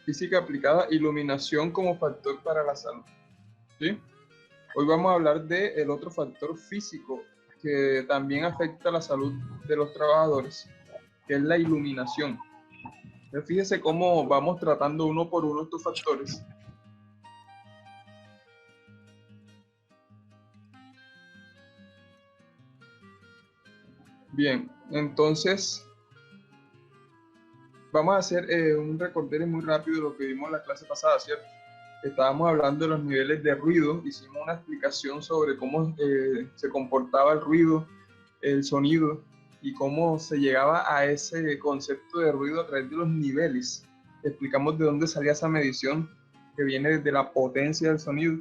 Física aplicada, iluminación como factor para la salud. ¿Sí? Hoy vamos a hablar del otro factor físico que también afecta la salud de los trabajadores, que es la iluminación. Entonces, fíjese cómo vamos tratando uno por uno estos factores. Bien, entonces vamos a hacer un recorderis muy rápido de lo que vimos en la clase pasada, ¿cierto? Estábamos hablando de los niveles de ruido, hicimos una explicación sobre cómo se comportaba el ruido, el sonido y cómo se llegaba a ese concepto de ruido a través de los niveles. Explicamos de dónde salía esa medición que viene desde la potencia del sonido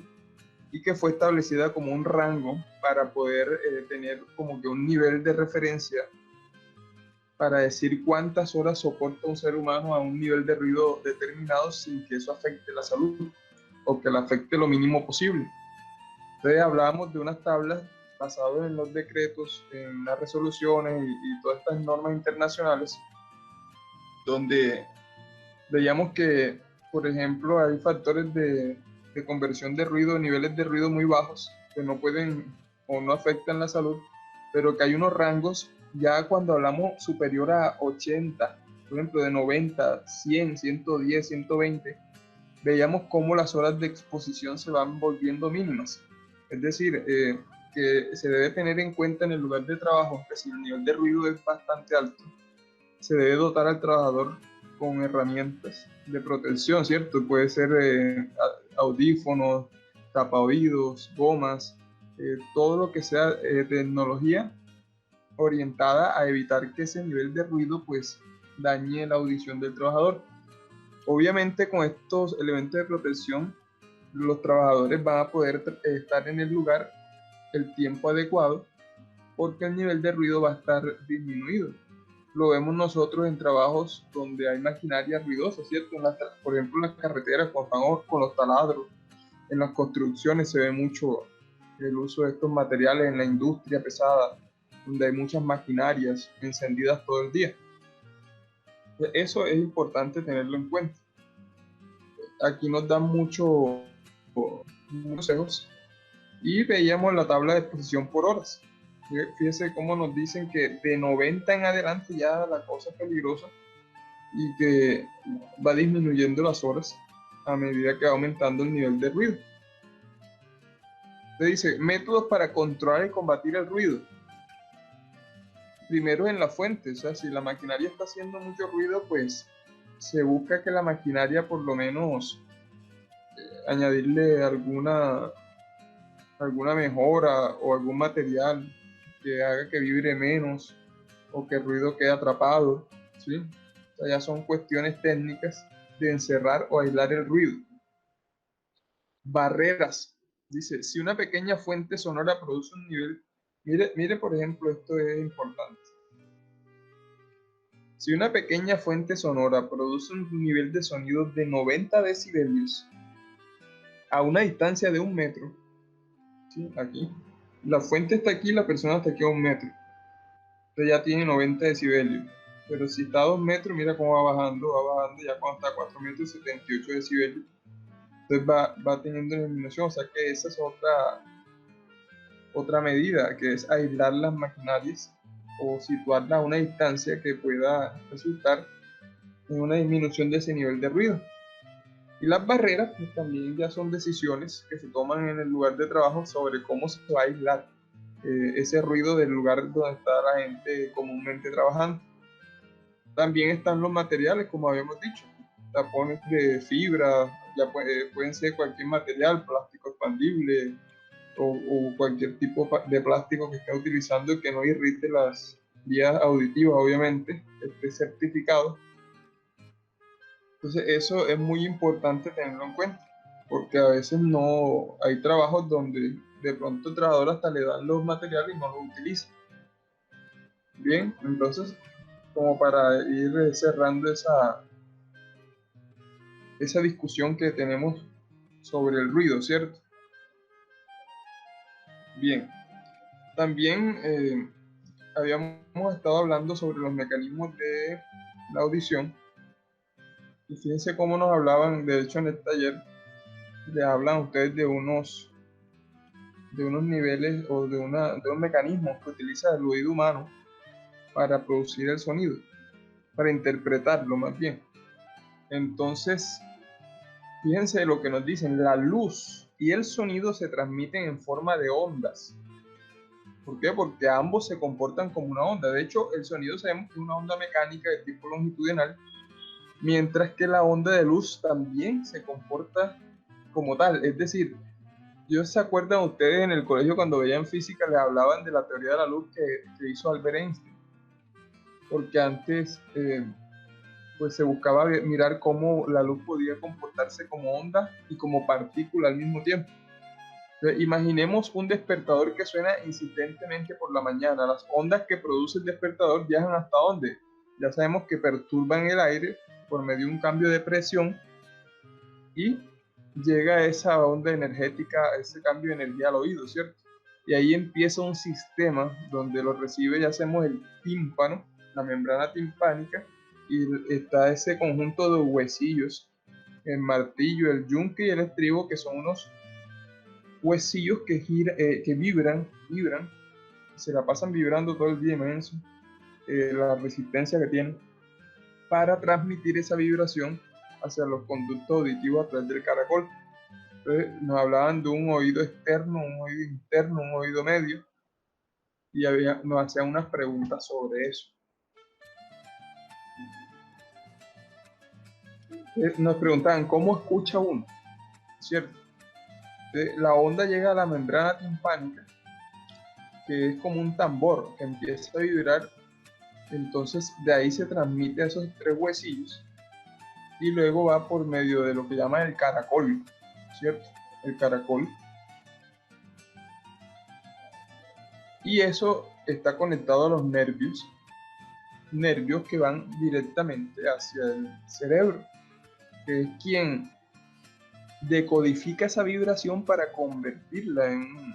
y que fue establecida como un rango para poder tener como que un nivel de referencia para decir cuántas horas soporta un ser humano a un nivel de ruido determinado sin que eso afecte la salud o que le afecte lo mínimo posible. Entonces hablábamos de unas tablas basadas en los decretos, en las resoluciones y todas estas normas internacionales, donde veíamos que, por ejemplo, hay factores de conversión de ruido, niveles de ruido muy bajos, que no pueden o no afectan la salud, pero que hay unos rangos, ya cuando hablamos superior a 80, por ejemplo, de 90, 100, 110, 120, veíamos cómo las horas de exposición se van volviendo mínimas. Es decir, que se debe tener en cuenta en el lugar de trabajo que si el nivel de ruido es bastante alto, se debe dotar al trabajador con herramientas de protección, ¿cierto? Puede ser audífonos, tapaoídos, gomas, todo lo que sea tecnología orientada a evitar que ese nivel de ruido pues dañe la audición del trabajador. Obviamente con estos elementos de protección los trabajadores van a poder estar en el lugar el tiempo adecuado porque el nivel de ruido va a estar disminuido. Lo vemos nosotros en trabajos donde hay maquinaria ruidosa, ¿cierto? Por ejemplo, en las carreteras, cuando estamos con los taladros, en las construcciones se ve mucho el uso de estos materiales en la industria pesada, donde hay muchas maquinarias encendidas todo el día. Eso es importante tenerlo en cuenta. Aquí nos dan muchos consejos y veíamos la tabla de exposición por horas. Fíjense cómo nos dicen que de 90 en adelante ya la cosa es peligrosa y que va disminuyendo las horas a medida que va aumentando el nivel de ruido. Te dice, métodos para controlar y combatir el ruido. Primero en la fuente, o sea, si la maquinaria está haciendo mucho ruido, pues se busca que la maquinaria por lo menos añadirle alguna mejora o algún material que haga que vibre menos o que el ruido quede atrapado, ¿sí? O sea, ya son cuestiones técnicas de encerrar o aislar el ruido. Barreras. Dice, si una pequeña fuente sonora produce un nivel, mire por ejemplo, esto es importante. Si una pequeña fuente sonora produce un nivel de sonido de 90 decibelios a una distancia de 1 metro, ¿sí? Aquí, la fuente está aquí, la persona está aquí a 1 metro, entonces ya tiene 90 decibelios. Pero si está a 2 metros, mira cómo va bajando, ya cuando está a 4 metros, 78 decibelios. Entonces va teniendo disminución, o sea que esa es otra medida, que es aislar las maquinarias o situarlas a una distancia que pueda resultar en una disminución de ese nivel de ruido. Y las barreras pues, también ya son decisiones que se toman en el lugar de trabajo sobre cómo se va a aislar ese ruido del lugar donde está la gente comúnmente trabajando. También están los materiales, como habíamos dicho, tapones de fibra, ya pueden ser cualquier material, plástico expandible o cualquier tipo de plástico que esté utilizando y que no irrite las vías auditivas, obviamente, esté certificado. Entonces eso es muy importante tenerlo en cuenta, porque a veces no hay trabajos donde de pronto el trabajador hasta le dan los materiales y no los utiliza. Bien, entonces como para ir cerrando esa discusión que tenemos sobre el ruido, ¿cierto? Bien, también habíamos estado hablando sobre los mecanismos de la audición Y fíjense cómo nos hablaban, de hecho en el taller, le hablan a ustedes de unos niveles o de unos mecanismos que utiliza el oído humano para producir el sonido, para interpretarlo más bien. Entonces, fíjense lo que nos dicen, la luz y el sonido se transmiten en forma de ondas. ¿Por qué? Porque ambos se comportan como una onda. De hecho, el sonido sabemos que es una onda mecánica de tipo longitudinal, mientras que la onda de luz también se comporta como tal. Es decir, ¿se acuerdan ustedes en el colegio cuando veían física les hablaban de la teoría de la luz que hizo Albert Einstein? Porque antes pues se buscaba mirar cómo la luz podía comportarse como onda y como partícula al mismo tiempo. Entonces, imaginemos un despertador que suena insistentemente por la mañana. Las ondas que produce el despertador viajan hasta dónde. Ya sabemos que perturban el aire por medio de un cambio de presión y llega esa onda energética, ese cambio de energía al oído, ¿cierto? Y ahí empieza un sistema donde lo recibe, ya hacemos el tímpano, la membrana timpánica, y está ese conjunto de huesillos, el martillo, el yunque y el estribo, que son unos huesillos que vibran, se la pasan vibrando todo el día, inmenso, la resistencia que tienen, para transmitir esa vibración hacia los conductos auditivos a través del caracol. Entonces, nos hablaban de un oído externo, un oído interno, un oído medio, y nos hacían unas preguntas sobre eso. Nos preguntaban, ¿cómo escucha uno? ¿Cierto? Entonces, la onda llega a la membrana timpánica, que es como un tambor que empieza a vibrar. Entonces, de ahí se transmite a esos tres huesillos y luego va por medio de lo que llaman el caracol, ¿cierto? El caracol. Y eso está conectado a los nervios que van directamente hacia el cerebro, que es quien decodifica esa vibración para convertirla en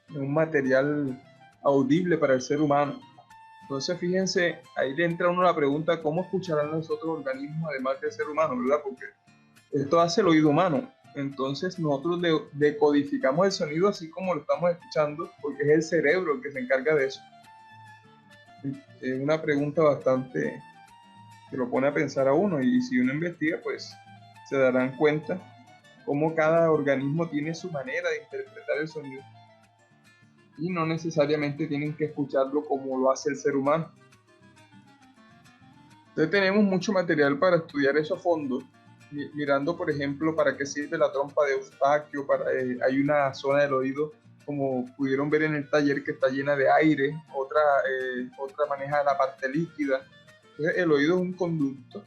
un material audible para el ser humano. Entonces, fíjense, ahí le entra a uno la pregunta, ¿cómo escucharán los otros organismos además del ser humano, verdad? Porque esto hace el oído humano. Entonces, nosotros decodificamos el sonido así como lo estamos escuchando, porque es el cerebro el que se encarga de eso. Es una pregunta bastante que lo pone a pensar a uno, y si uno investiga, pues se darán cuenta cómo cada organismo tiene su manera de interpretar el sonido y no necesariamente tienen que escucharlo como lo hace el ser humano. Entonces tenemos mucho material para estudiar eso a fondo, mirando por ejemplo para qué sirve la trompa de Eustaquio, hay una zona del oído, como pudieron ver en el taller, que está llena de aire, otra maneja la parte líquida. Entonces el oído es un conducto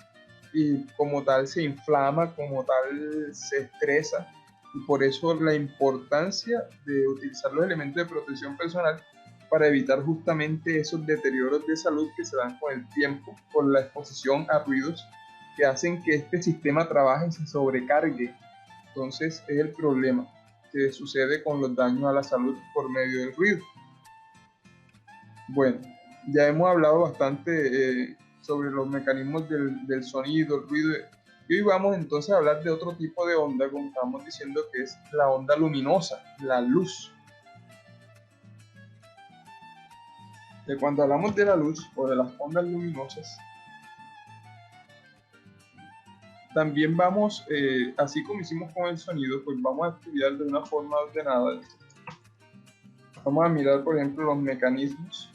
y como tal se inflama, como tal se estresa, y por eso la importancia de utilizar los elementos de protección personal para evitar justamente esos deterioros de salud que se dan con el tiempo, por la exposición a ruidos que hacen que este sistema trabaje y se sobrecargue. Entonces es el problema que sucede con los daños a la salud por medio del ruido. Bueno, ya hemos hablado bastante sobre los mecanismos del sonido, el ruido, y hoy vamos entonces a hablar de otro tipo de onda, como estábamos diciendo, que es la onda luminosa, la luz. Cuando hablamos de la luz o de las ondas luminosas, también vamos, así como hicimos con el sonido, pues vamos a estudiar de una forma ordenada. Vamos a mirar, por ejemplo, los mecanismos,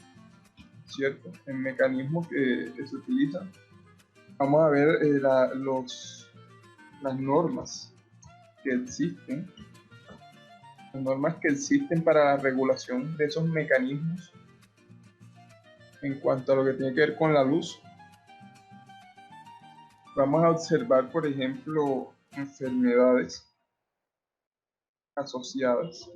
¿cierto? En mecanismos que se utilizan. Vamos a ver las normas que existen, las normas que existen para la regulación de esos mecanismos en cuanto a lo que tiene que ver con la luz. Vamos a observar, por ejemplo, enfermedades asociadas,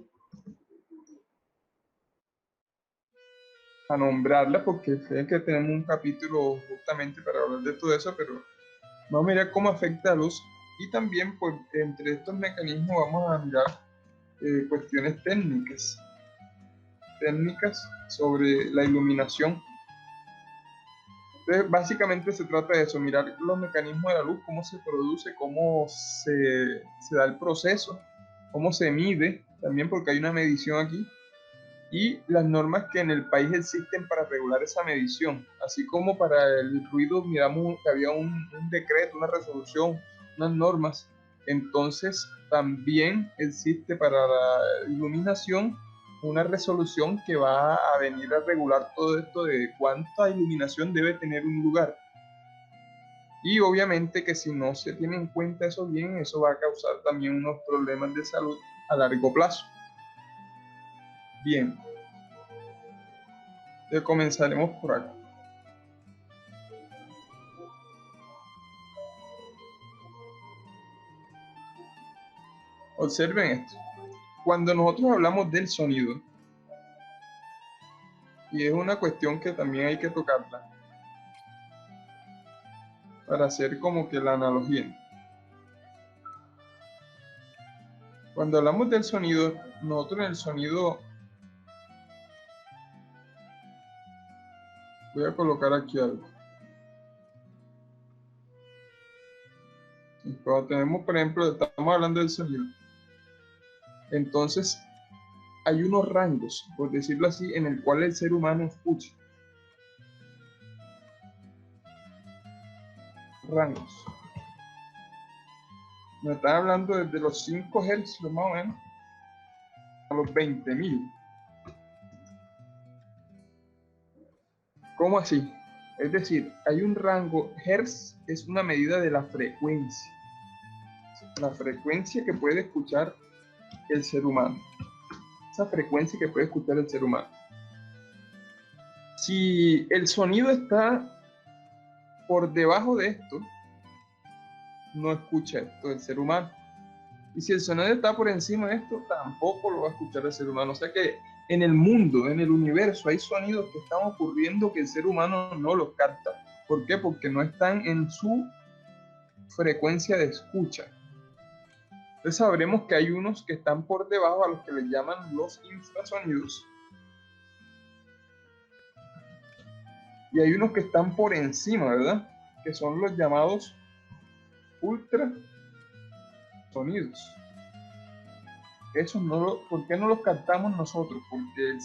a nombrarlas, porque sé que tenemos un capítulo justamente para hablar de todo eso, pero vamos a mirar cómo afecta la luz, y también pues entre estos mecanismos vamos a mirar cuestiones técnicas sobre la iluminación. Entonces, básicamente se trata de eso, mirar los mecanismos de la luz, cómo se produce, cómo se da el proceso, cómo se mide, también porque hay una medición aquí, y las normas que en el país existen para regular esa medición. Así como para el ruido, miramos que había un decreto, una resolución, unas normas. Entonces, también existe para la iluminación una resolución que va a venir a regular todo esto de cuánta iluminación debe tener un lugar. Y obviamente que si no se tiene en cuenta eso bien, eso va a causar también unos problemas de salud a largo plazo. Bien, comenzaremos por acá. Observen esto. Cuando nosotros hablamos del sonido, y es una cuestión que también hay que tocarla, para hacer como que la analogía. Cuando hablamos del sonido, nosotros en el sonido, voy a colocar aquí algo. Cuando tenemos, por ejemplo, estamos hablando del sonido, entonces hay unos rangos, por decirlo así, en el cual el ser humano escucha. Rangos. Nos están hablando desde los 5 Hz más o menos a los 20.000. ¿Cómo así? Es decir, hay un rango, Hertz es una medida de la frecuencia que puede escuchar el ser humano. Esa frecuencia que puede escuchar el ser humano. Si el sonido está por debajo de esto, no escucha esto el ser humano. Y si el sonido está por encima de esto, tampoco lo va a escuchar el ser humano. O sea que en el mundo, en el universo, hay sonidos que están ocurriendo que el ser humano no los capta. ¿Por qué? Porque no están en su frecuencia de escucha. Entonces sabremos que hay unos que están por debajo, a los que les llaman los infrasonidos. Y hay unos que están por encima, ¿verdad? Que son los llamados ultrasonidos. Esos ¿por qué no los captamos nosotros? Porque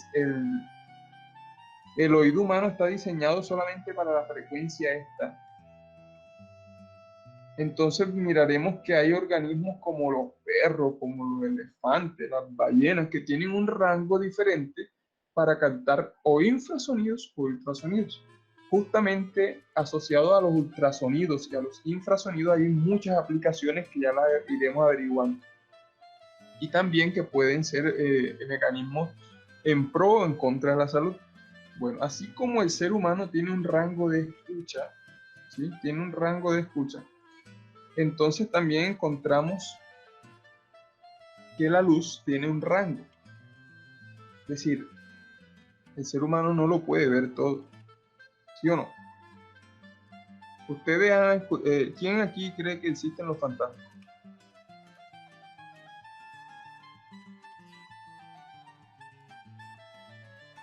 el oído humano está diseñado solamente para la frecuencia esta. Entonces miraremos que hay organismos como los perros, como los elefantes, las ballenas, que tienen un rango diferente para captar o infrasonidos o ultrasonidos. Justamente asociado a los ultrasonidos y a los infrasonidos hay muchas aplicaciones que ya las iremos averiguando. Y también que pueden ser mecanismos en pro o en contra de la salud. Bueno, así como el ser humano tiene un rango de escucha, ¿sí? Tiene un rango de escucha. Entonces también encontramos que la luz tiene un rango. Es decir, el ser humano no lo puede ver todo. ¿Sí o no? Ustedes ¿quién aquí cree que existen los fantasmas?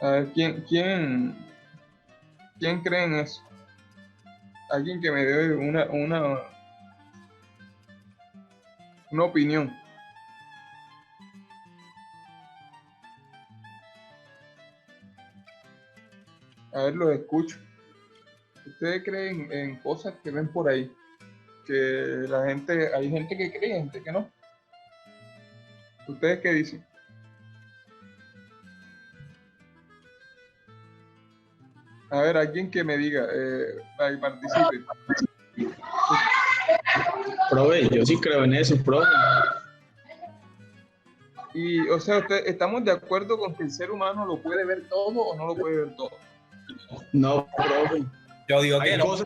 A ver, ¿quién cree en eso? Alguien que me dé una opinión. A ver, los escucho. ¿Ustedes creen en cosas que ven por ahí? Que hay gente que cree, gente que no. ¿Ustedes qué dicen? A ver, alguien que me diga, ahí participe. Profe, yo sí creo en eso, profe. Y, o sea, ¿estamos de acuerdo con que el ser humano lo puede ver todo o no lo puede ver todo? No, profe. Yo digo que Hay no. cosas,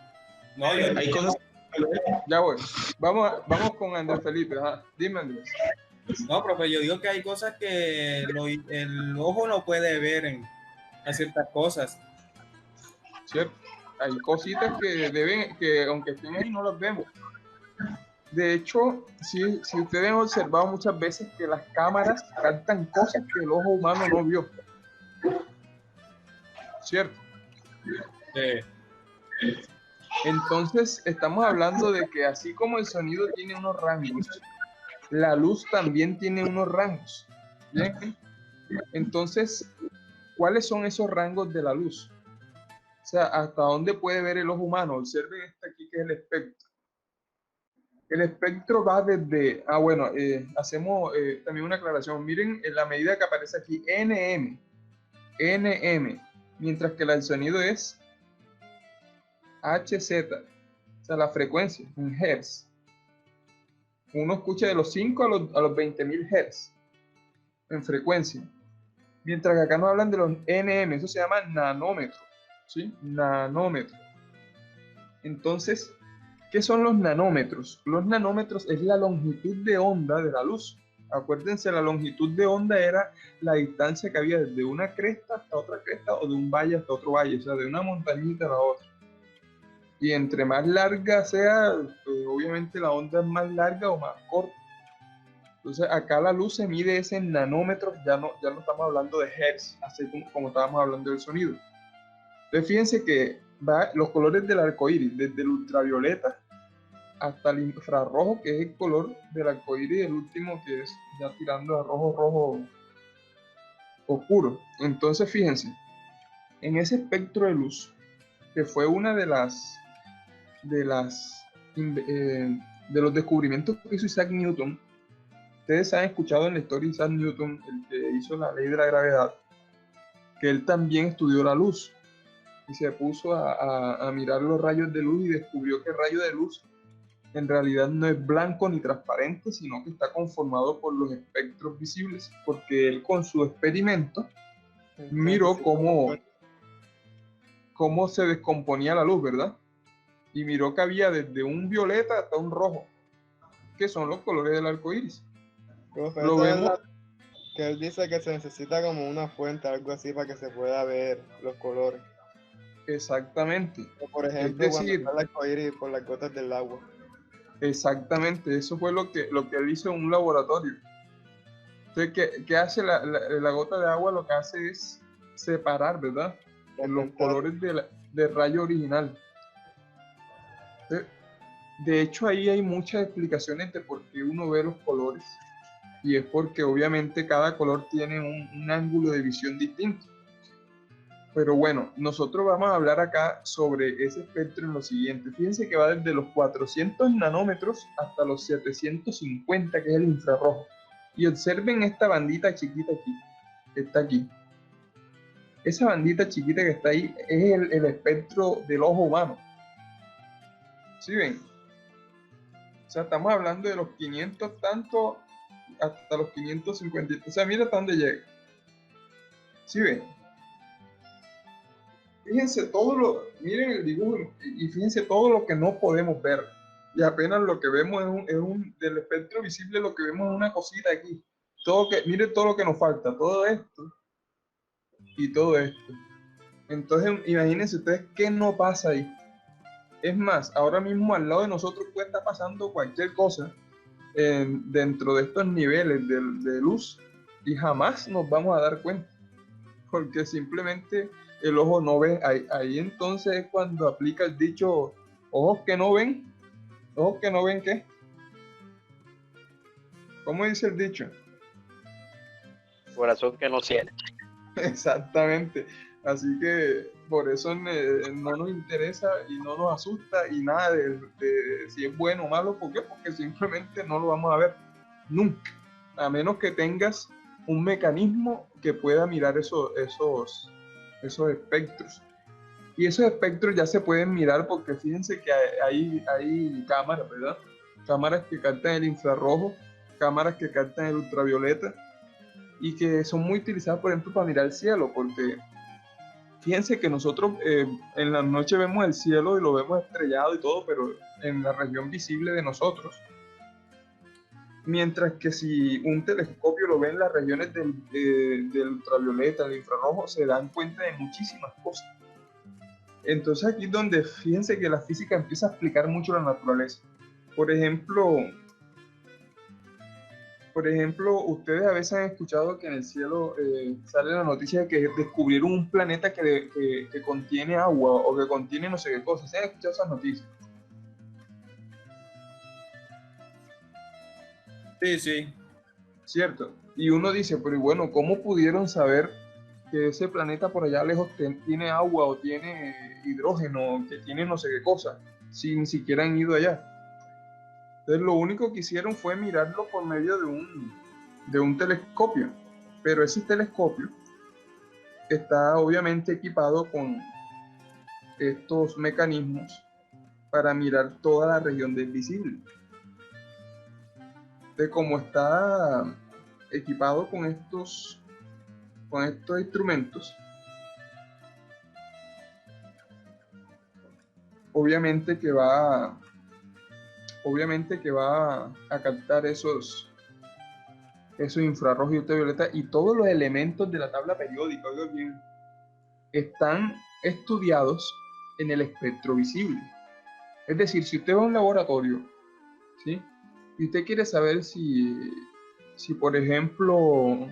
hay cosas. Ya voy. Vamos con Andrés Felipe. Ajá. Dime, Andrés. No, profe, yo digo que hay cosas que el ojo no puede ver en ciertas cosas. ¿Cierto? Hay cositas que aunque estén ahí no las vemos. De hecho, si ustedes han observado muchas veces que las cámaras captan cosas que el ojo humano no vio. ¿Cierto? Entonces, estamos hablando de que así como el sonido tiene unos rangos, la luz también tiene unos rangos. Bien, entonces, ¿cuáles son esos rangos de la luz? O sea, ¿hasta dónde puede ver el ojo humano? Observen este aquí que es el espectro. El espectro va desde, bueno, hacemos también una aclaración. Miren en la medida que aparece aquí, NM, mientras que el sonido es HZ, o sea, la frecuencia, en Hertz. Uno escucha de los 5 a los 20.000 Hz en frecuencia. Mientras que acá nos hablan de los NM, eso se llama nanómetro, ¿sí? Nanómetro. Entonces, ¿qué son los nanómetros? Los nanómetros es la longitud de onda de la luz. Acuérdense, la longitud de onda era la distancia que había desde una cresta hasta otra cresta o de un valle hasta otro valle, o sea, de una montañita a la otra. Y entre más larga sea, obviamente la onda es más larga o más corta. Entonces acá la luz se mide en nanómetros, ya no estamos hablando de hertz, así como estábamos hablando del sonido. Entonces fíjense que los colores del arco iris, desde el ultravioleta hasta el infrarrojo, que es el color del arco iris, el último que es ya tirando a rojo oscuro. Entonces fíjense, en ese espectro de luz, que fue una de los descubrimientos que hizo Isaac Newton. Ustedes han escuchado en la historia de Isaac Newton, el que hizo la ley de la gravedad, que él también estudió la luz y se puso a mirar los rayos de luz y descubrió que el rayo de luz en realidad no es blanco ni transparente, sino que está conformado por los espectros visibles, porque él con su experimento miró cómo se descomponía la luz, ¿verdad? Y miró que había desde un violeta hasta un rojo, que son los colores del arco iris. Lo vemos. Que él dice que se necesita como una fuente, algo así, para que se pueda ver los colores. Exactamente. O por ejemplo, es decir, cuando está el arcoíris por las gotas del agua. Exactamente, eso fue lo que él hizo en un laboratorio. Entonces, ¿qué hace la gota de agua? Lo que hace es separar, ¿verdad? Los colores del rayo original. Entonces, de hecho, ahí hay muchas explicaciones de por qué uno ve los colores. Y es porque obviamente cada color tiene un ángulo de visión distinto. Pero bueno, nosotros vamos a hablar acá sobre ese espectro en lo siguiente. Fíjense que va desde los 400 nanómetros hasta los 750, que es el infrarrojo. Y observen esta bandita chiquita aquí, que está aquí. Esa bandita chiquita que está ahí es el espectro del ojo humano. ¿Sí ven? O sea, estamos hablando de los 500 tanto hasta los 550. O sea, mira hasta dónde llega. ¿Sí ven? Fíjense miren el dibujo y fíjense todo lo que no podemos ver. Y apenas lo que vemos del espectro visible, lo que vemos es una cosita aquí. Miren todo lo que nos falta, todo esto y todo esto. Entonces, imagínense ustedes qué no pasa ahí. Es más, ahora mismo al lado de nosotros puede estar pasando cualquier cosa dentro de estos niveles de luz y jamás nos vamos a dar cuenta. Porque simplemente el ojo no ve. Ahí entonces es cuando aplica el dicho, ojos que no ven ¿qué? ¿Cómo dice el dicho? Corazón que no siente. Exactamente. Así que por eso no nos interesa y no nos asusta y nada de si es bueno o malo. ¿Por qué? Porque simplemente no lo vamos a ver nunca. A menos que tengas un mecanismo que pueda mirar esos espectros. Y esos espectros ya se pueden mirar porque fíjense que hay cámaras, ¿verdad? Cámaras que captan el infrarrojo, cámaras que captan el ultravioleta y que son muy utilizadas, por ejemplo, para mirar el cielo, porque fíjense que nosotros en la noche vemos el cielo y lo vemos estrellado y todo, pero en la región visible de nosotros. Mientras que si un telescopio lo ve en las regiones del ultravioleta, del infrarrojo, se dan cuenta de muchísimas cosas. Entonces aquí es donde fíjense que la física empieza a explicar mucho la naturaleza. Por ejemplo, por ejemplo, ustedes a veces han escuchado que en el cielo sale la noticia de que descubrieron un planeta que contiene agua o que contiene no sé qué cosas. ¿Se han escuchado esas noticias? Sí, sí. Cierto. Y uno dice, pero bueno, ¿cómo pudieron saber que ese planeta por allá lejos tiene agua o tiene hidrógeno, que tiene no sé qué cosa, si ni siquiera han ido allá? Entonces lo único que hicieron fue mirarlo por medio de un telescopio, pero ese telescopio está obviamente equipado con estos mecanismos para mirar toda la región del visible. De cómo está equipado con estos instrumentos, obviamente que va a captar esos infrarrojos y ultravioleta, y todos los elementos de la tabla periódica, oiga bien, están estudiados en el espectro visible. Es decir, si usted va a un laboratorio, ¿sí?, y usted quiere saber si por ejemplo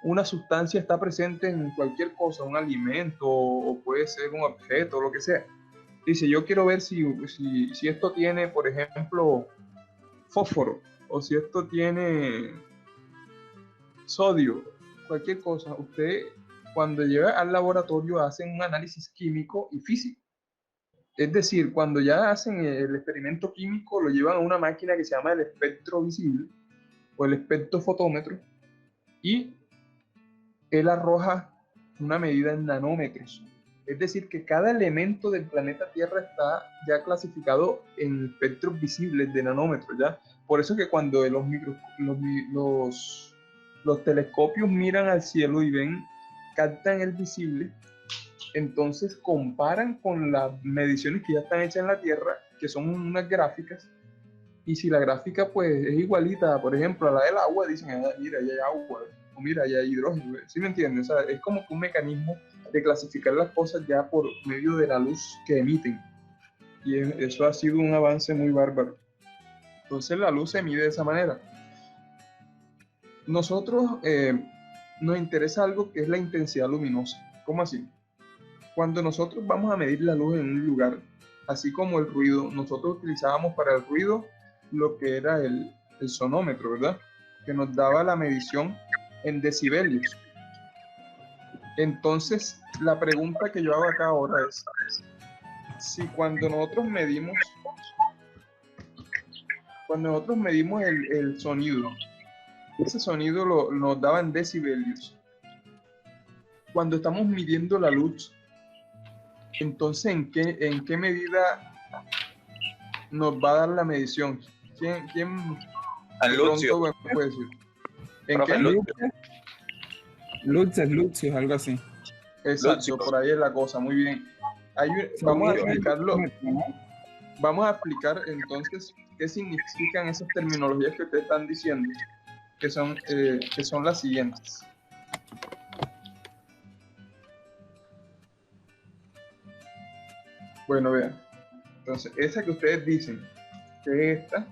una sustancia está presente en cualquier cosa, un alimento o puede ser un objeto, lo que sea. Dice, yo quiero ver si esto tiene, por ejemplo, fósforo, o si esto tiene sodio, cualquier cosa. Usted, cuando llega al laboratorio, hacen un análisis químico y físico. Es decir, cuando ya hacen el experimento químico, lo llevan a una máquina que se llama el espectro visible o el espectrofotómetro, y él arroja una medida en nanómetros. Es decir, que cada elemento del planeta Tierra está ya clasificado en espectros visibles de nanómetros, ¿ya? Por eso que cuando los telescopios miran al cielo y captan el visible, entonces comparan con las mediciones que ya están hechas en la Tierra, que son unas gráficas, y si la gráfica pues es igualita, por ejemplo, a la del agua, dicen, mira, ya hay agua, o mira, ya hay hidrógeno. ¿Sí me entiendes? O sea, es como que un mecanismo de clasificar las cosas ya por medio de la luz que emiten. Y eso ha sido un avance muy bárbaro. Entonces la luz se mide de esa manera. Nosotros nos interesa algo que es la intensidad luminosa. ¿Cómo así? Cuando nosotros vamos a medir la luz en un lugar, así como el ruido, nosotros utilizábamos para el ruido lo que era el sonómetro, ¿verdad?, que nos daba la medición en decibelios. Entonces, la pregunta que yo hago acá ahora es, si cuando nosotros medimos el sonido, ese sonido nos daba en decibelios, cuando estamos midiendo la luz, entonces, ¿en qué medida nos va a dar la medición? ¿Quién de Lucio. pronto me puede decir? ¿En Profe, qué? Lucio, algo así. Exacto, Lucio. por ahí es la cosa, muy bien. Vamos a explicarlo. Vamos a explicar entonces qué significan esas terminologías que ustedes están diciendo, que son las siguientes. Bueno, vean. Entonces, esa que ustedes dicen, que es esta,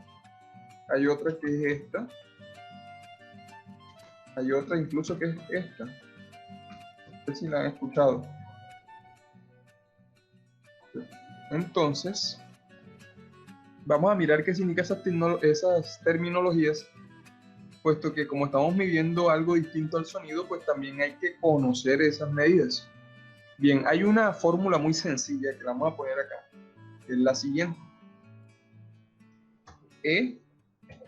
hay otra que es esta, hay otra incluso que es esta. No sé si la han escuchado. Entonces, vamos a mirar qué significan esas terminologías, puesto que como estamos midiendo algo distinto al sonido, pues también hay que conocer esas medidas. Bien, hay una fórmula muy sencilla que la vamos a poner acá, que es la siguiente. E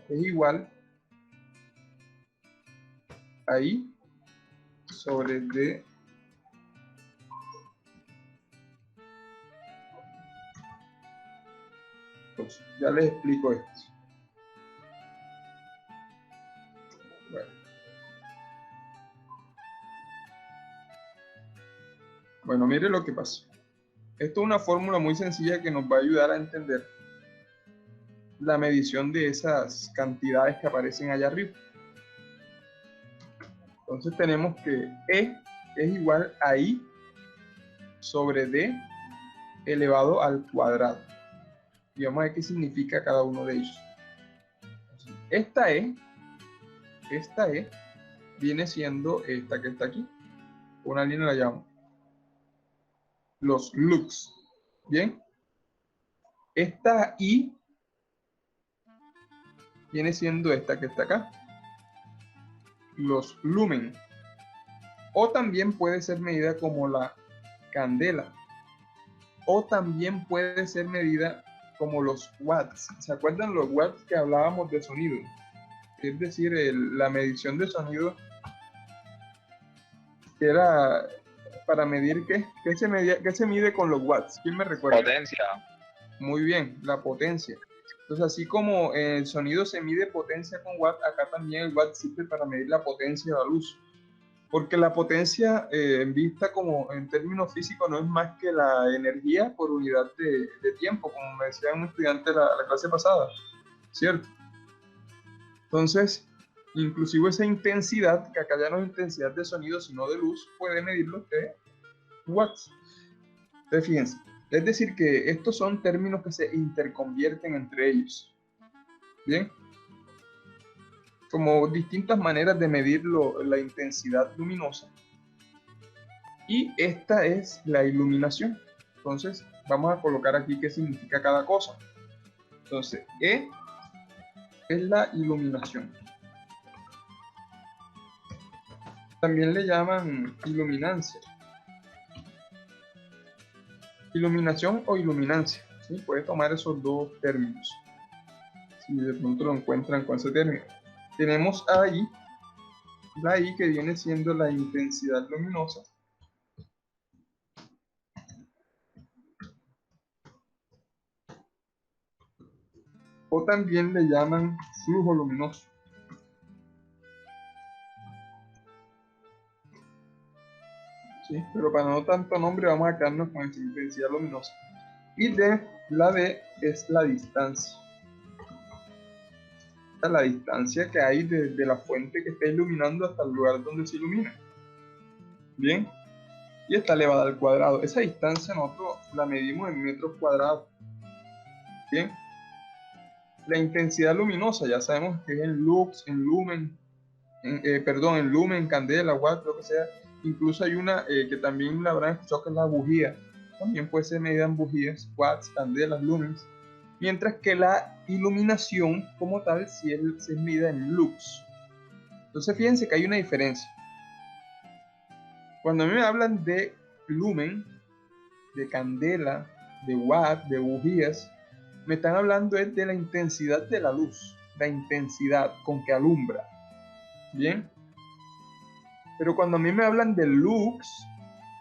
es igual a I sobre D ya les explico esto. Bueno, mire lo que pasa. Esto es una fórmula muy sencilla que nos va a ayudar a entender la medición de esas cantidades que aparecen allá arriba. Entonces tenemos que E es igual a I sobre D elevado al cuadrado. Y vamos a ver qué significa cada uno de ellos. Esta E esta E viene siendo esta que está aquí. Una línea la llamo los lux. Bien. Esta I viene siendo esta que está acá. Los lumen. O también puede ser medida como la candela. O también puede ser medida como los watts. ¿Se acuerdan los watts que hablábamos de sonido? Es decir, la medición de sonido que era para medir qué se mide con los watts. ¿Quién me recuerda? Potencia. Muy bien, la potencia. Entonces, así como el sonido se mide potencia con watt, acá también el watt sirve para medir la potencia de la luz. Porque la potencia, vista como en términos físicos, no es más que la energía por unidad de tiempo, como me decía un estudiante la clase pasada, ¿cierto? Entonces, inclusive esa intensidad, que acá ya no es intensidad de sonido, sino de luz, puede medirlo usted en watts. Entonces, fíjense, es decir que estos son términos que se interconvierten entre ellos. ¿Bien? Como distintas maneras de medir la intensidad luminosa. Y esta es la iluminación. Entonces, vamos a colocar aquí qué significa cada cosa. Entonces, E es la iluminación. También le llaman iluminancia. Iluminación o iluminancia. ¿Sí? Puede tomar esos dos términos. Si de pronto lo encuentran con ese término. Tenemos ahí la I que viene siendo la intensidad luminosa. O también le llaman flujo luminoso. ¿Sí? Pero para no tanto nombre vamos a quedarnos con esta intensidad luminosa. Y la D es la distancia. Esta es la distancia que hay desde la fuente que está iluminando hasta el lugar donde se ilumina. Bien. Y está elevada al cuadrado. Esa distancia nosotros la medimos en metros cuadrados. Bien. La intensidad luminosa ya sabemos que es en lux, en lumen, en lumen, candela, watt, lo que sea. Incluso hay una que también la habrán escuchado, que es la bujía. También puede ser medida en bujías, watts, candelas, lumens. Mientras que la iluminación como tal sí es medida en lux. Entonces fíjense que hay una diferencia. Cuando a mí me hablan de lumen, de candela, de watt, de bujías, me están hablando de la intensidad de la luz, la intensidad con que alumbra. ¿Bien? Pero cuando a mí me hablan de lux,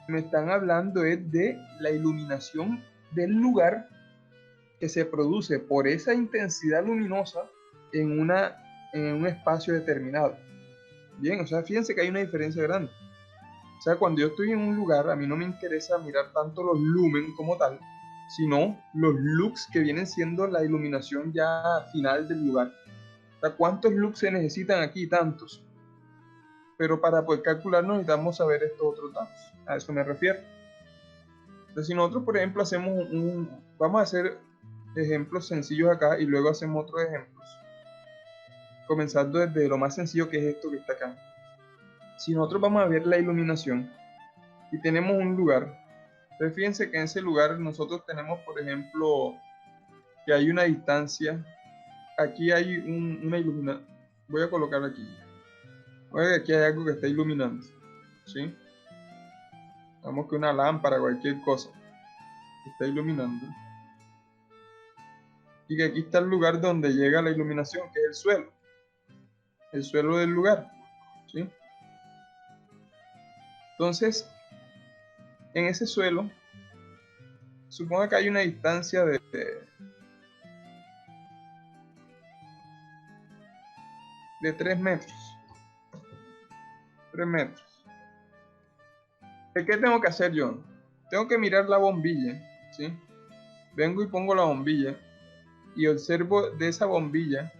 me están hablando de la iluminación del lugar que se produce por esa intensidad luminosa en un espacio determinado. Bien, o sea, fíjense que hay una diferencia grande. O sea, cuando yo estoy en un lugar, a mí no me interesa mirar tanto los lumen como tal, sino los lux que vienen siendo la iluminación ya final del lugar. O sea, ¿cuántos lux se necesitan aquí? Tantos. Pero para poder calcularlo necesitamos saber estos otros datos. A eso me refiero. Entonces, si nosotros, por ejemplo, vamos a hacer ejemplos sencillos acá y luego hacemos otros ejemplos. Comenzando desde lo más sencillo, que es esto que está acá. Si nosotros vamos a ver la iluminación y tenemos un lugar, entonces fíjense que en ese lugar nosotros tenemos, por ejemplo, que hay una distancia. Aquí hay una iluminación. Voy a colocar aquí. Aquí hay algo que está iluminando. ¿Sí? Vamos que una lámpara, cualquier cosa, está iluminando. Y que aquí está el lugar donde llega la iluminación, que es el suelo del lugar. ¿Sí? Entonces, en ese suelo, suponga que hay una distancia de 3 metros. 3 metros. ¿Qué tengo que hacer yo? Tengo que mirar la bombilla, ¿sí? Vengo y pongo la bombilla y observo de esa bombilla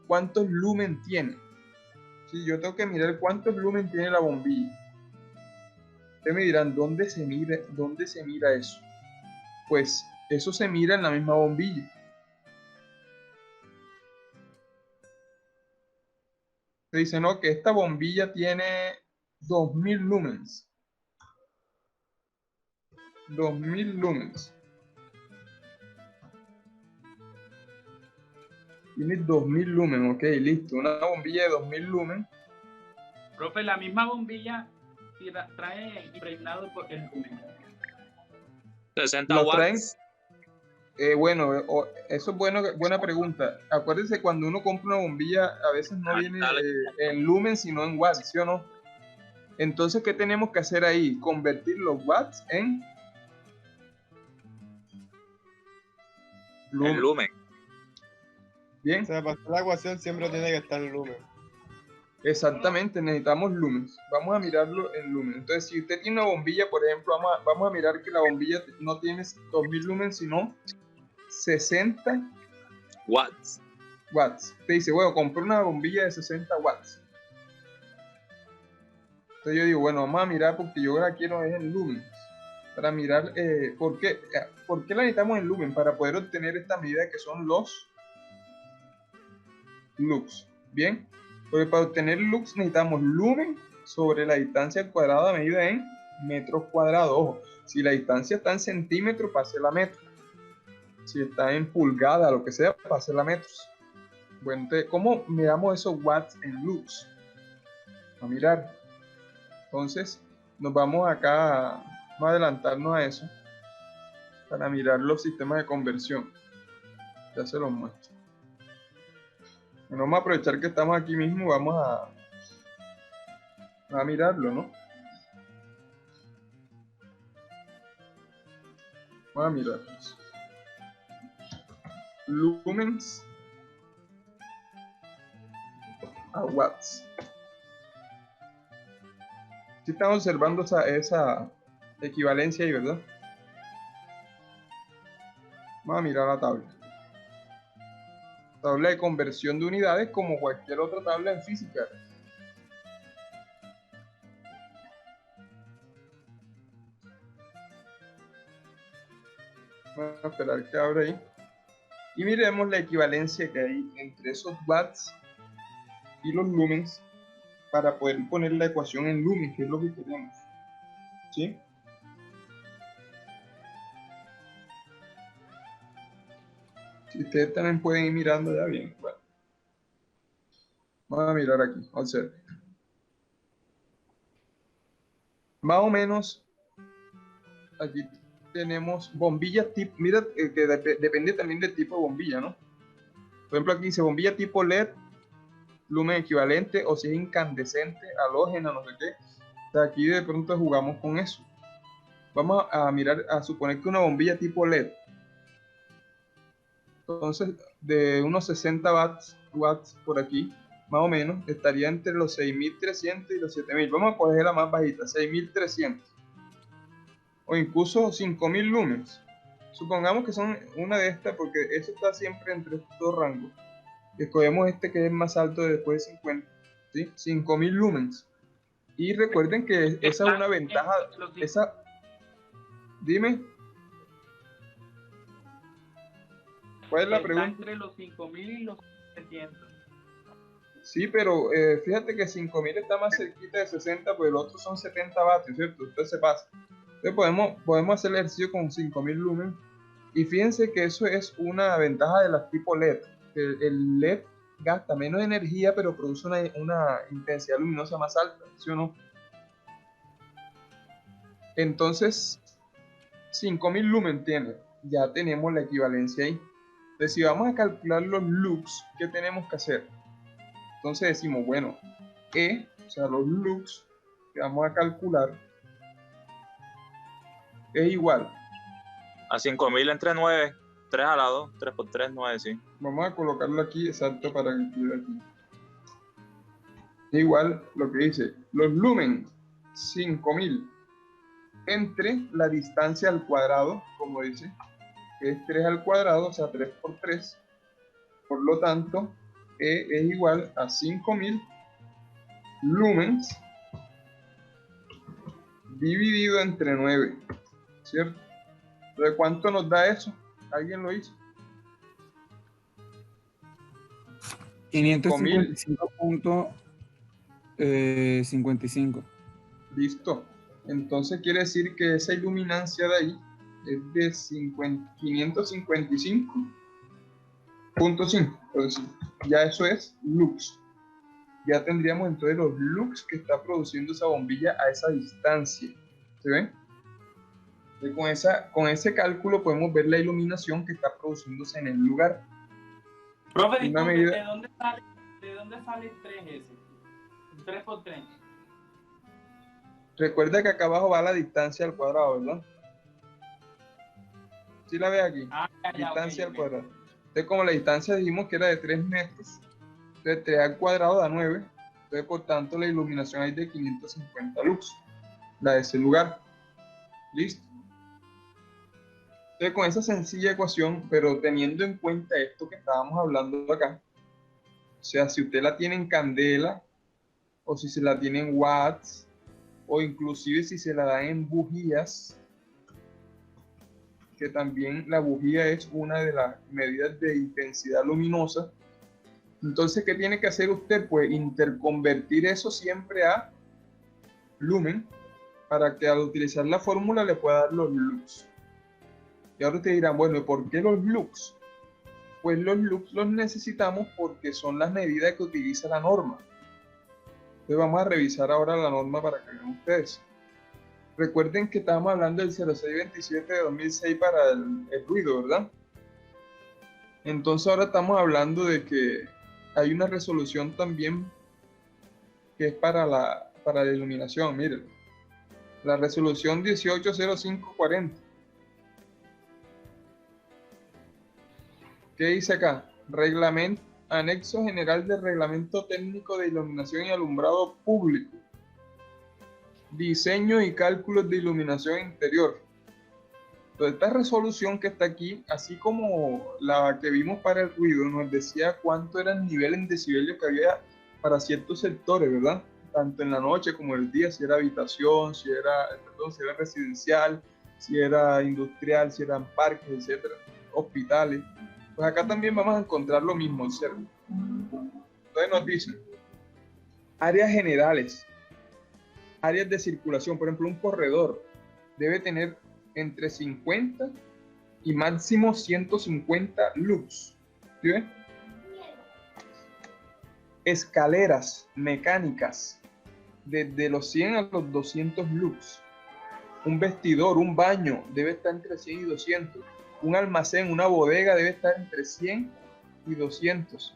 cuántos lumen tiene. ¿Sí? Yo tengo que mirar cuántos lumen tiene la bombilla. Ustedes me dirán, ¿dónde se mira eso? Pues eso se mira en la misma bombilla. Te dice, no, que esta bombilla tiene 2000 lumens. 2000 lumens. Tiene 2000 lumens, ok, listo. Una bombilla de 2000 lumens. Profe, la misma bombilla trae impregnado por el lumen. 60 Lo traen. watts. Bueno, eso es buena pregunta. Acuérdense, cuando uno compra una bombilla, a veces no viene en lumen, sino en watts, ¿sí o no? Entonces, ¿qué tenemos que hacer ahí? Convertir los watts en El lumen. Bien, O sea, para hacer la ecuación siempre tiene que estar en lumen. exactamente, necesitamos lumens. Vamos a mirarlo en lumens. Entonces, si usted tiene una bombilla, por ejemplo, vamos a mirar que la bombilla no tiene 2000 lumens, sino 60 Watts. watts. Te dice, bueno, compré una bombilla de 60 watts. Entonces yo digo, bueno, vamos a mirar porque yo la quiero es en lumens. Para mirar, ¿por qué la necesitamos en lumen? Para poder obtener esta medida que son los lux. Bien, porque para obtener lux necesitamos lumen sobre la distancia al cuadrado medida en metros cuadrados. Ojo, si la distancia está en centímetros, pásela a metros. Si está en pulgada, lo que sea, pásela a metros. Bueno, entonces, ¿cómo miramos esos watts en lux? A mirar. Entonces, nos vamos acá, vamos a adelantarnos a eso para mirar los sistemas de conversión. Ya se los muestro. Bueno, vamos a aprovechar que estamos aquí mismo, vamos a mirarlo, ¿no? Vamos a mirarlos. Lumens a watts. Si estamos observando esa equivalencia ahí, ¿verdad? Vamos a mirar la tabla. Tabla de conversión de unidades como cualquier otra tabla en física. Vamos a esperar que abra ahí. Y miremos la equivalencia que hay entre esos watts y los lumens para poder poner la ecuación en lumens, que es lo que queremos. ¿Sí? Si ustedes también pueden ir mirando ya bien. Bueno. Vamos a mirar aquí, observen. Más o menos, aquí tenemos bombillas tipo, mira que depende también del tipo de bombilla, ¿no? Por ejemplo, aquí dice bombilla tipo LED, lumen equivalente, o si es incandescente, halógena, no sé qué. O sea, aquí de pronto jugamos con eso. Vamos a mirar, a suponer que una bombilla tipo LED, entonces de unos 60 watts por aquí, más o menos, estaría entre los 6300 y los 7000. Vamos a coger la más bajita, 6300. O incluso 5000 lumens. Supongamos que son una de estas, porque eso está siempre entre estos dos rangos. Escogemos este que es más alto después de 50, ¿sí? 5000 lumens. Y recuerden que esa es una ventaja. Dime. ¿Cuál es la pregunta? Entre los 5000 y los 700. Sí, pero fíjate que 5000 está más cerquita de 60, pues el otro son 70 vatios, ¿cierto? Usted se pasa. Entonces podemos hacer el ejercicio con 5000 lumens. Y fíjense que eso es una ventaja de las tipo LED. El LED gasta menos energía, pero produce una intensidad luminosa más alta, ¿sí o no? Entonces, 5000 lumens tiene. Ya tenemos la equivalencia ahí. Entonces, si vamos a calcular los lux, ¿qué tenemos que hacer? Entonces decimos, bueno, o sea, los lux que vamos a calcular es igual. A 5000 entre 9, 3 a la 2, 3 por 3, 9, sí. Vamos a colocarlo aquí, exacto, para que quede aquí. Es igual lo que dice, los lumens 5000 entre la distancia al cuadrado, como dice, que es 3 al cuadrado, o sea, 3 por 3. Por lo tanto, E es igual a 5000 lumens dividido entre 9, ¿cierto? Entonces, ¿cuánto nos da eso? ¿Alguien lo hizo? 555 55. Listo. Entonces quiere decir que esa iluminancia de ahí es de 555.5. Entonces, ya eso es lux. Ya tendríamos entonces los lux que está produciendo esa bombilla a esa distancia. ¿Se ven? Con ese cálculo podemos ver la iluminación que está produciéndose en el lugar. Profe, Una disculpe, medida- ¿de dónde sale el 3 ese? El 3 por 3. Recuerda que acá abajo va la distancia al cuadrado, ¿verdad? ¿Sí la ves aquí? Ah, ya, Distancia ok, al ok. cuadrado. Entonces, como la distancia dijimos que era de 3 metros, entonces 3 al cuadrado da 9. Entonces, por tanto, la iluminación es de 550 lux, la de ese lugar. ¿Listo? Entonces, con esa sencilla ecuación, pero teniendo en cuenta esto que estábamos hablando acá, o sea, si usted la tiene en candela, o si se la tiene en watts, o inclusive si se la da en bujías, que también la bujía es una de las medidas de intensidad luminosa. Entonces, ¿qué tiene que hacer usted? Pues interconvertir eso siempre a lumen, para que al utilizar la fórmula le pueda dar los lux. Y ahora ustedes dirán, bueno, ¿y por qué los lux? Pues los lux los necesitamos porque son las medidas que utiliza la norma. Entonces vamos a revisar ahora la norma para que vean ustedes. Recuerden que estábamos hablando del 0627 de 2006 para el ruido, ¿verdad? Entonces ahora estamos hablando de que hay una resolución también que es para la iluminación. Miren, la resolución 180540. ¿Qué dice acá? Reglamento, anexo general del reglamento técnico de iluminación y alumbrado público. Diseño y cálculos de iluminación interior. Entonces, esta resolución que está aquí, así como la que vimos para el ruido, nos decía cuánto era el nivel en decibelios que había para ciertos sectores, ¿verdad? Tanto en la noche como en el día, si era habitación, si era residencial, si era industrial, si eran parques, etcétera, hospitales. Pues acá también vamos a encontrar lo mismo, ¿cierto? Entonces nos dicen áreas generales, áreas de circulación. Por ejemplo, un corredor debe tener entre 50 y máximo 150 lux. ¿Sí ven? Escaleras mecánicas, desde los 100 a los 200 lux. Un vestidor, un baño, debe estar entre 100 y 200. Un almacén, una bodega debe estar entre 100 y 200.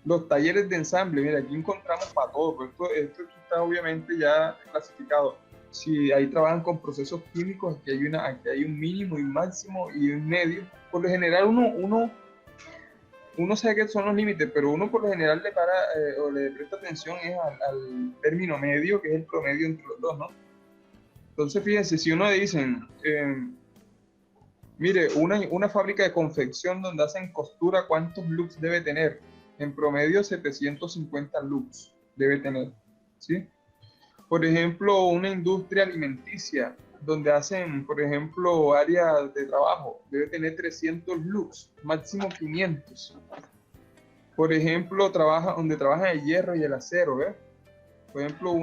Los talleres de ensamble, mira, aquí encontramos para todo, pero esto aquí está obviamente ya clasificado. Si ahí trabajan con procesos químicos, aquí hay un mínimo y un máximo y un medio. Por lo general uno sabe que son los límites, pero uno por lo general le para o le presta atención es al término medio, que es el promedio entre los dos, ¿no? Entonces, fíjense, si uno le dicen, mire, una fábrica de confección donde hacen costura, ¿cuántos lux debe tener? En promedio 750 lux debe tener, ¿sí? Por ejemplo, una industria alimenticia donde hacen, por ejemplo, áreas de trabajo, debe tener 300 lux, máximo 500. Por ejemplo, donde trabajan el hierro y el acero, ¿ves? Por ejemplo,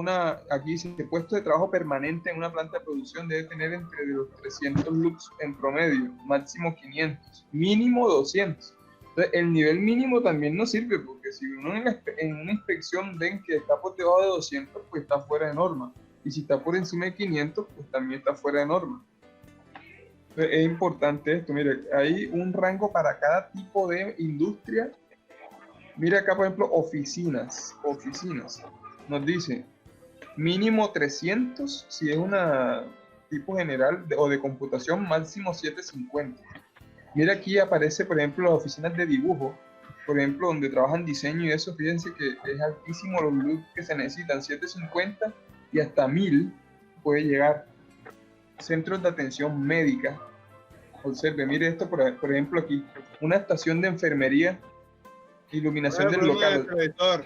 aquí dice que puesto de trabajo permanente en una planta de producción debe tener entre los 300 lux en promedio, máximo 500, mínimo 200. Entonces, el nivel mínimo también nos sirve, porque si uno en una inspección ven que está por debajo de 200, pues está fuera de norma. Y si está por encima de 500, pues también está fuera de norma. Entonces, es importante esto. Mire, hay un rango para cada tipo de industria. Mira acá, por ejemplo, oficinas. Nos dice mínimo 300 si es una tipo general o de computación, máximo 750. Mira aquí aparece, por ejemplo, las oficinas de dibujo, por ejemplo, donde trabajan diseño y eso. Fíjense que es altísimo los lux que se necesitan, 750 y hasta 1000 puede llegar. Centros de atención médica. Observe, mire esto, por ejemplo, aquí, una estación de enfermería, iluminación del local. Profesor,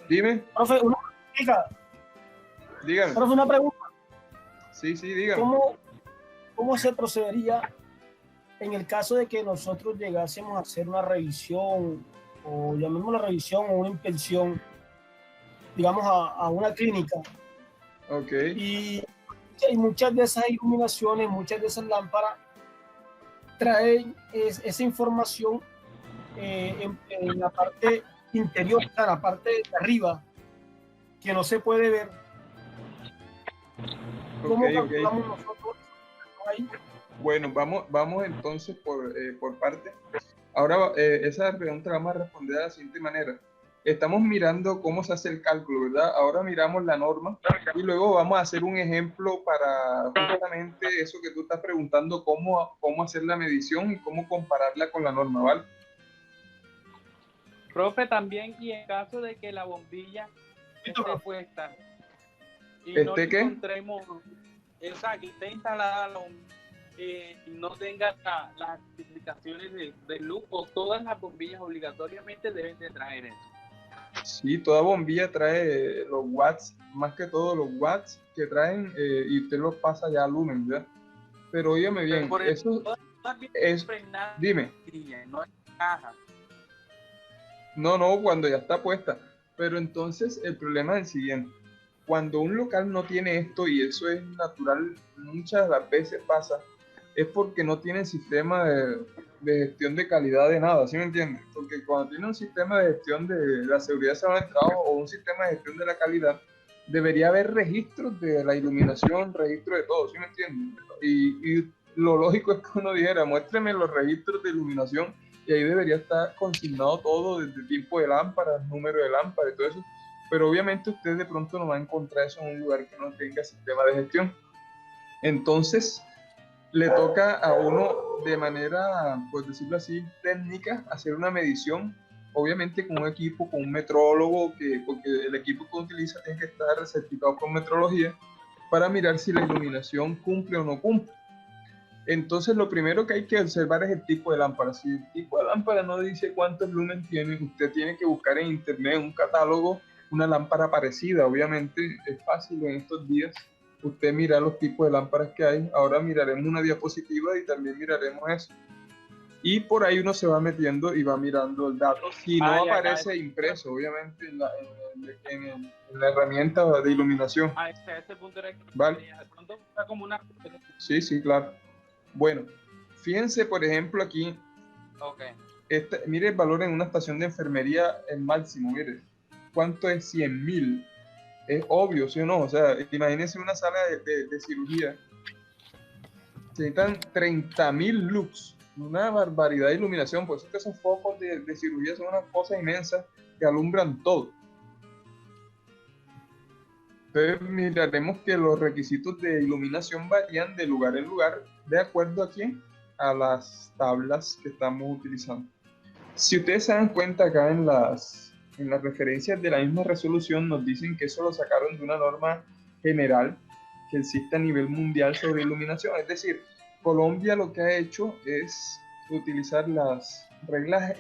Dime, Profe, una pregunta. dígame. Profe, una pregunta. Sí, dígame. ¿Cómo se procedería en el caso de que nosotros llegásemos a hacer una revisión, o llamémosla revisión o una inspección digamos, a una clínica. Ok. Y muchas de esas iluminaciones, muchas de esas lámparas traen esa información en la parte interior, o sea, la parte de arriba, que no se puede ver. ¿Cómo calculamos nosotros ahí? Bueno, vamos entonces por parte. Ahora, esa pregunta la vamos a responder de la siguiente manera. Estamos mirando cómo se hace el cálculo, ¿verdad? Ahora miramos la norma y luego vamos a hacer un ejemplo para justamente eso que tú estás preguntando, cómo hacer la medición y cómo compararla con la norma, ¿vale? Profe, también, y en caso de que la bombilla esté puesta y no ¿Qué? encontremos, o sea, que esté instalada la bombilla, y no tenga las especificaciones de luz, o todas las bombillas obligatoriamente deben de traer eso. Sí, toda bombilla trae los watts, más que todo los watts que traen, y usted los pasa ya a lumen, ¿verdad? Pero óyeme bien, eso es... Dime. No hay caja. No, cuando ya está puesta. Pero entonces el problema es el siguiente. Cuando un local no tiene esto, y eso es natural, muchas de las veces pasa, es porque no tiene sistema de gestión de calidad de nada, ¿sí me entiendes? Porque cuando tiene un sistema de gestión de la seguridad de del trabajo o un sistema de gestión de la calidad, debería haber registros de la iluminación, registro de todo, ¿sí me entiendes? Y lo lógico es que uno dijera, muéstreme los registros de iluminación, y ahí debería estar consignado todo, desde tipo de lámpara, número de lámpara y todo eso. Pero obviamente usted de pronto no va a encontrar eso en un lugar que no tenga sistema de gestión. Entonces, le toca a uno de manera, pues decirlo así, técnica, hacer una medición, obviamente con un equipo, con un metrólogo, porque el equipo que utiliza tiene que estar certificado con metrología, para mirar si la iluminación cumple o no cumple. Entonces, lo primero que hay que observar es el tipo de lámpara. Si el tipo de lámpara no dice cuántos lumen tiene, usted tiene que buscar en internet, en un catálogo, una lámpara parecida. Obviamente es fácil en estos días usted mira los tipos de lámparas que hay. Ahora miraremos una diapositiva y también miraremos eso. Y por ahí uno se va metiendo y va mirando el dato. Si no aparece impreso, obviamente, en la herramienta de iluminación. A ese punto era que ¿vale? de pronto está como una... Sí, claro. Bueno, fíjense, por ejemplo, aquí. Okay. Mire el valor en una estación de enfermería, el máximo, mire. ¿Cuánto es 100.000? Es obvio, ¿sí o no? O sea, imagínense una sala de cirugía. Se necesitan 30.000 lux, una barbaridad de iluminación. Por eso que esos focos de cirugía son unas cosas inmensas que alumbran todo. Entonces miraremos que los requisitos de iluminación varían de lugar en lugar, de acuerdo a las tablas que estamos utilizando. Si ustedes se dan cuenta acá en las referencias de la misma resolución, nos dicen que eso lo sacaron de una norma general que existe a nivel mundial sobre iluminación. Es decir, Colombia lo que ha hecho es utilizar las reglas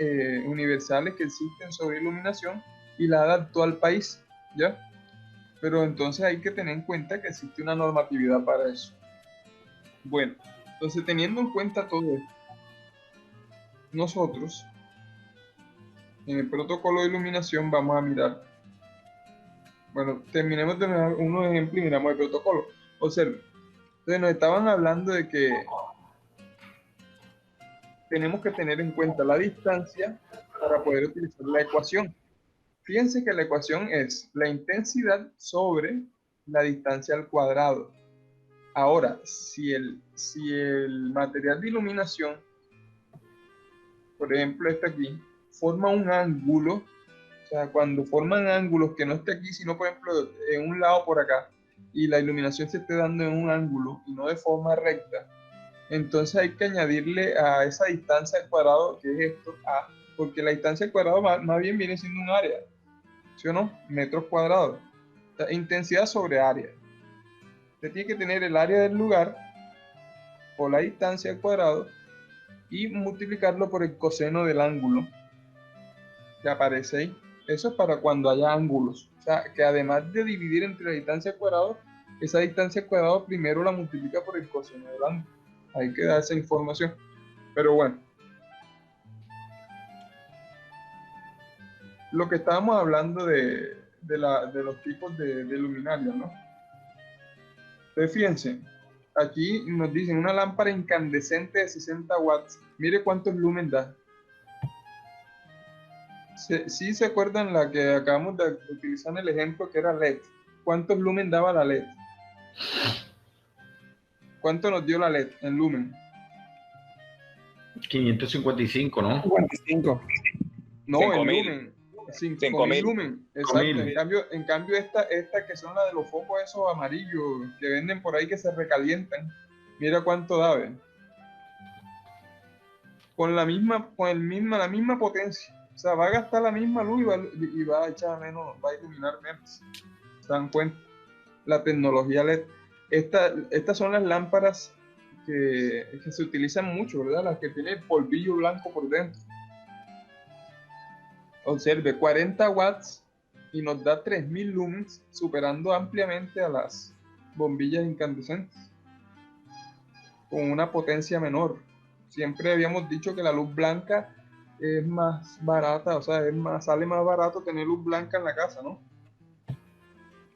universales que existen sobre iluminación y la adaptó al país, ¿ya? Pero entonces hay que tener en cuenta que existe una normatividad para eso. Bueno, entonces teniendo en cuenta todo esto, nosotros en el protocolo de iluminación vamos a mirar. Bueno, terminemos de mirar unos ejemplos y miramos el protocolo. Observen. Entonces nos estaban hablando de que tenemos que tener en cuenta la distancia para poder utilizar la ecuación. Fíjense que la ecuación es la intensidad sobre la distancia al cuadrado. Ahora, si el material de iluminación, por ejemplo este aquí, forma un ángulo, o sea, cuando forman ángulos que no esté aquí, sino por ejemplo en un lado por acá, y la iluminación se esté dando en un ángulo y no de forma recta, entonces hay que añadirle a esa distancia al cuadrado, que es esto, A, porque la distancia al cuadrado más bien viene siendo un área, ¿sí o no? Metros cuadrados. O sea, intensidad sobre área. Usted tiene que tener el área del lugar por la distancia al cuadrado y multiplicarlo por el coseno del ángulo que aparece ahí. Eso es para cuando haya ángulos. O sea, que además de dividir entre la distancia al cuadrado, esa distancia al cuadrado primero la multiplica por el coseno del ángulo. Hay que dar esa información. Pero bueno. Lo que estábamos hablando de de los tipos de luminarias, ¿no? Entonces, fíjense, aquí nos dicen una lámpara incandescente de 60 watts. Mire cuántos lumen da. ¿Sí se acuerdan la que acabamos de utilizar en el ejemplo que era LED? ¿Cuántos lumen daba la LED? ¿Cuánto nos dio la LED en lumen? 555, ¿no? 55. No, 5.000. en lumen. 5.000 5.000 lumen. Exacto. 5.000. En cambio esta que son las de los focos esos amarillos que venden por ahí que se recalientan. Mira cuánto da, ¿ven? Con la misma potencia. O sea, va a gastar la misma luz y va a echar menos, va a iluminar menos. ¿Se dan cuenta? La tecnología LED. Estas son las lámparas que se utilizan mucho, ¿verdad? Las que tienen polvillo blanco por dentro. Observe, 40 watts y nos da 3000 lumens, superando ampliamente a las bombillas incandescentes, con una potencia menor. Siempre habíamos dicho que la luz blanca es más barata, o sea, sale más barato tener luz blanca en la casa, ¿no?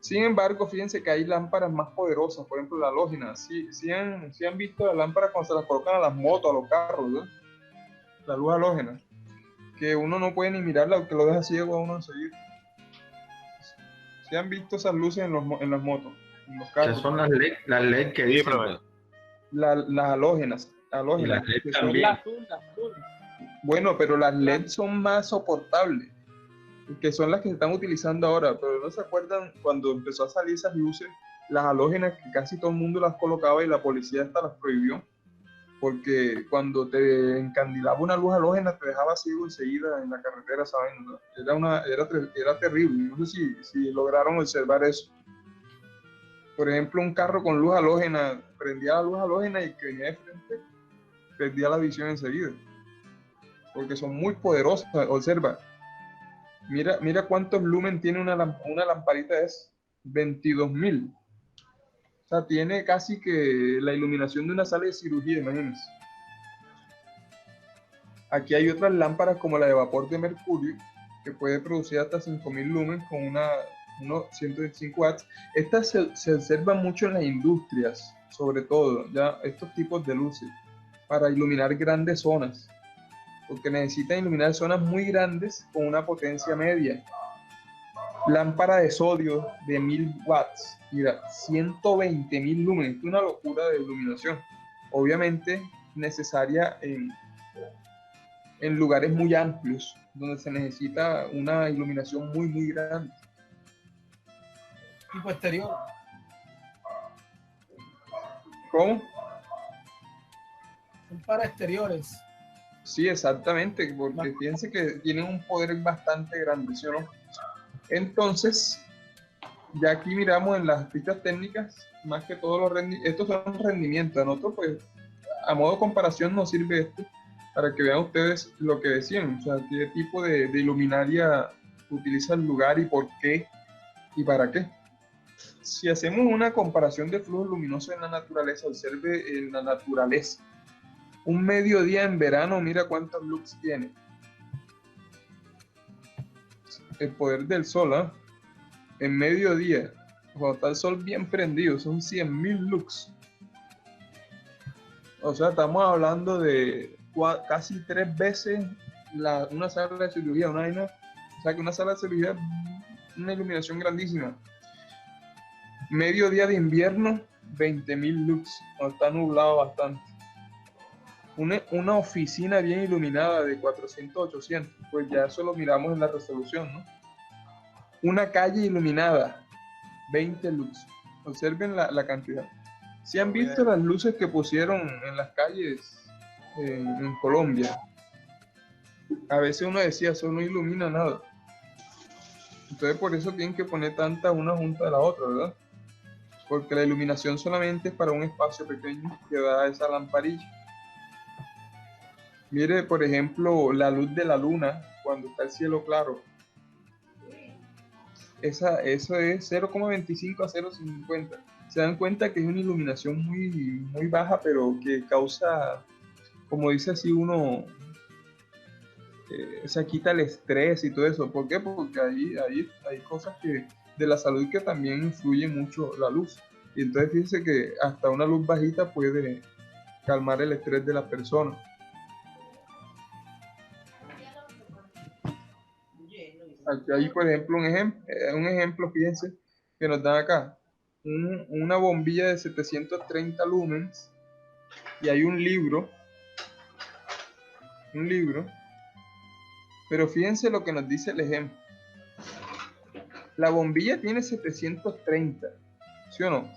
Sin embargo, fíjense que hay lámparas más poderosas, por ejemplo, la halógena. Sí han visto las lámparas cuando se las colocan a las motos, a los carros, ¿verdad? La luz halógena, que uno no puede ni mirarla, que lo deja ciego a uno enseguida. ¿Sí han visto esas luces en las motos, en los carros? Esas son las LED que dicen. profe. Las halógenas. Y las LED que son- también. La azul. Bueno, pero las LED son más soportables, que son las que se están utilizando ahora, pero no se acuerdan cuando empezó a salir esas luces, las halógenas, que casi todo el mundo las colocaba y la policía hasta las prohibió, porque cuando te encandilaba una luz halógena te dejaba ciego enseguida en la carretera, ¿saben? Era terrible. No sé si lograron observar eso. Por ejemplo, un carro con luz halógena, prendía la luz halógena y el que venía de frente perdía la visión enseguida, porque son muy poderosas. Observa, mira cuántos lumen tiene una lamparita de esa, 22.000. O sea, tiene casi que la iluminación de una sala de cirugía, imagínense. Aquí hay otras lámparas como la de vapor de mercurio, que puede producir hasta 5.000 lumens con unos 125 watts. Estas se observan mucho en las industrias, sobre todo, ya estos tipos de luces, para iluminar grandes zonas, porque necesitan iluminar zonas muy grandes con una potencia media. Lámpara de sodio de 1000 watts, mira, 120.000 lumens, es una locura de iluminación. Obviamente necesaria en lugares muy amplios, donde se necesita una iluminación muy, muy grande. Tipo exterior. ¿Cómo? Son para exteriores. Sí, exactamente, porque fíjense que tienen un poder bastante grande, ¿sí o no? Entonces, ya aquí miramos en las fichas técnicas, más que todos los rendimientos, estos son rendimientos. A nosotros, pues, a modo de comparación nos sirve esto, para que vean ustedes lo que decían, o sea, qué tipo de iluminaria utiliza el lugar y por qué y para qué. Si hacemos una comparación de flujos luminosos en la naturaleza, observe en la naturaleza. Un mediodía en verano, mira cuántos lux tiene. El poder del sol, ¿eh? En mediodía, cuando está el sol bien prendido, son 100.000 lux. O sea, estamos hablando de casi 3 veces una sala de cirugía, o sea, que una sala de cirugía es una iluminación grandísima. Mediodía de invierno, 20.000 lux, cuando está nublado bastante. Una oficina bien iluminada de 400, 800, pues ya eso lo miramos en la resolución, ¿no? Una calle iluminada, 20 lux. Observen la cantidad. ¿Sí han visto las luces que pusieron en las calles en Colombia? A veces uno decía, eso no ilumina nada. Entonces por eso tienen que poner tantas una junto a la otra, ¿verdad? Porque la iluminación solamente es para un espacio pequeño que da esa lamparilla. Mire, por ejemplo, la luz de la luna cuando está el cielo claro. Eso es 0,25 a 0,50. Se dan cuenta que es una iluminación muy, muy baja, pero que causa, como dice así uno, se quita el estrés y todo eso. ¿Por qué? Porque hay cosas de la salud que también influye mucho la luz. Y entonces fíjense que hasta una luz bajita puede calmar el estrés de la persona. Aquí hay, por ejemplo, un ejemplo, fíjense, que nos dan acá. Una bombilla de 730 lumens y hay un libro, pero fíjense lo que nos dice el ejemplo. La bombilla tiene 730, ¿sí o no?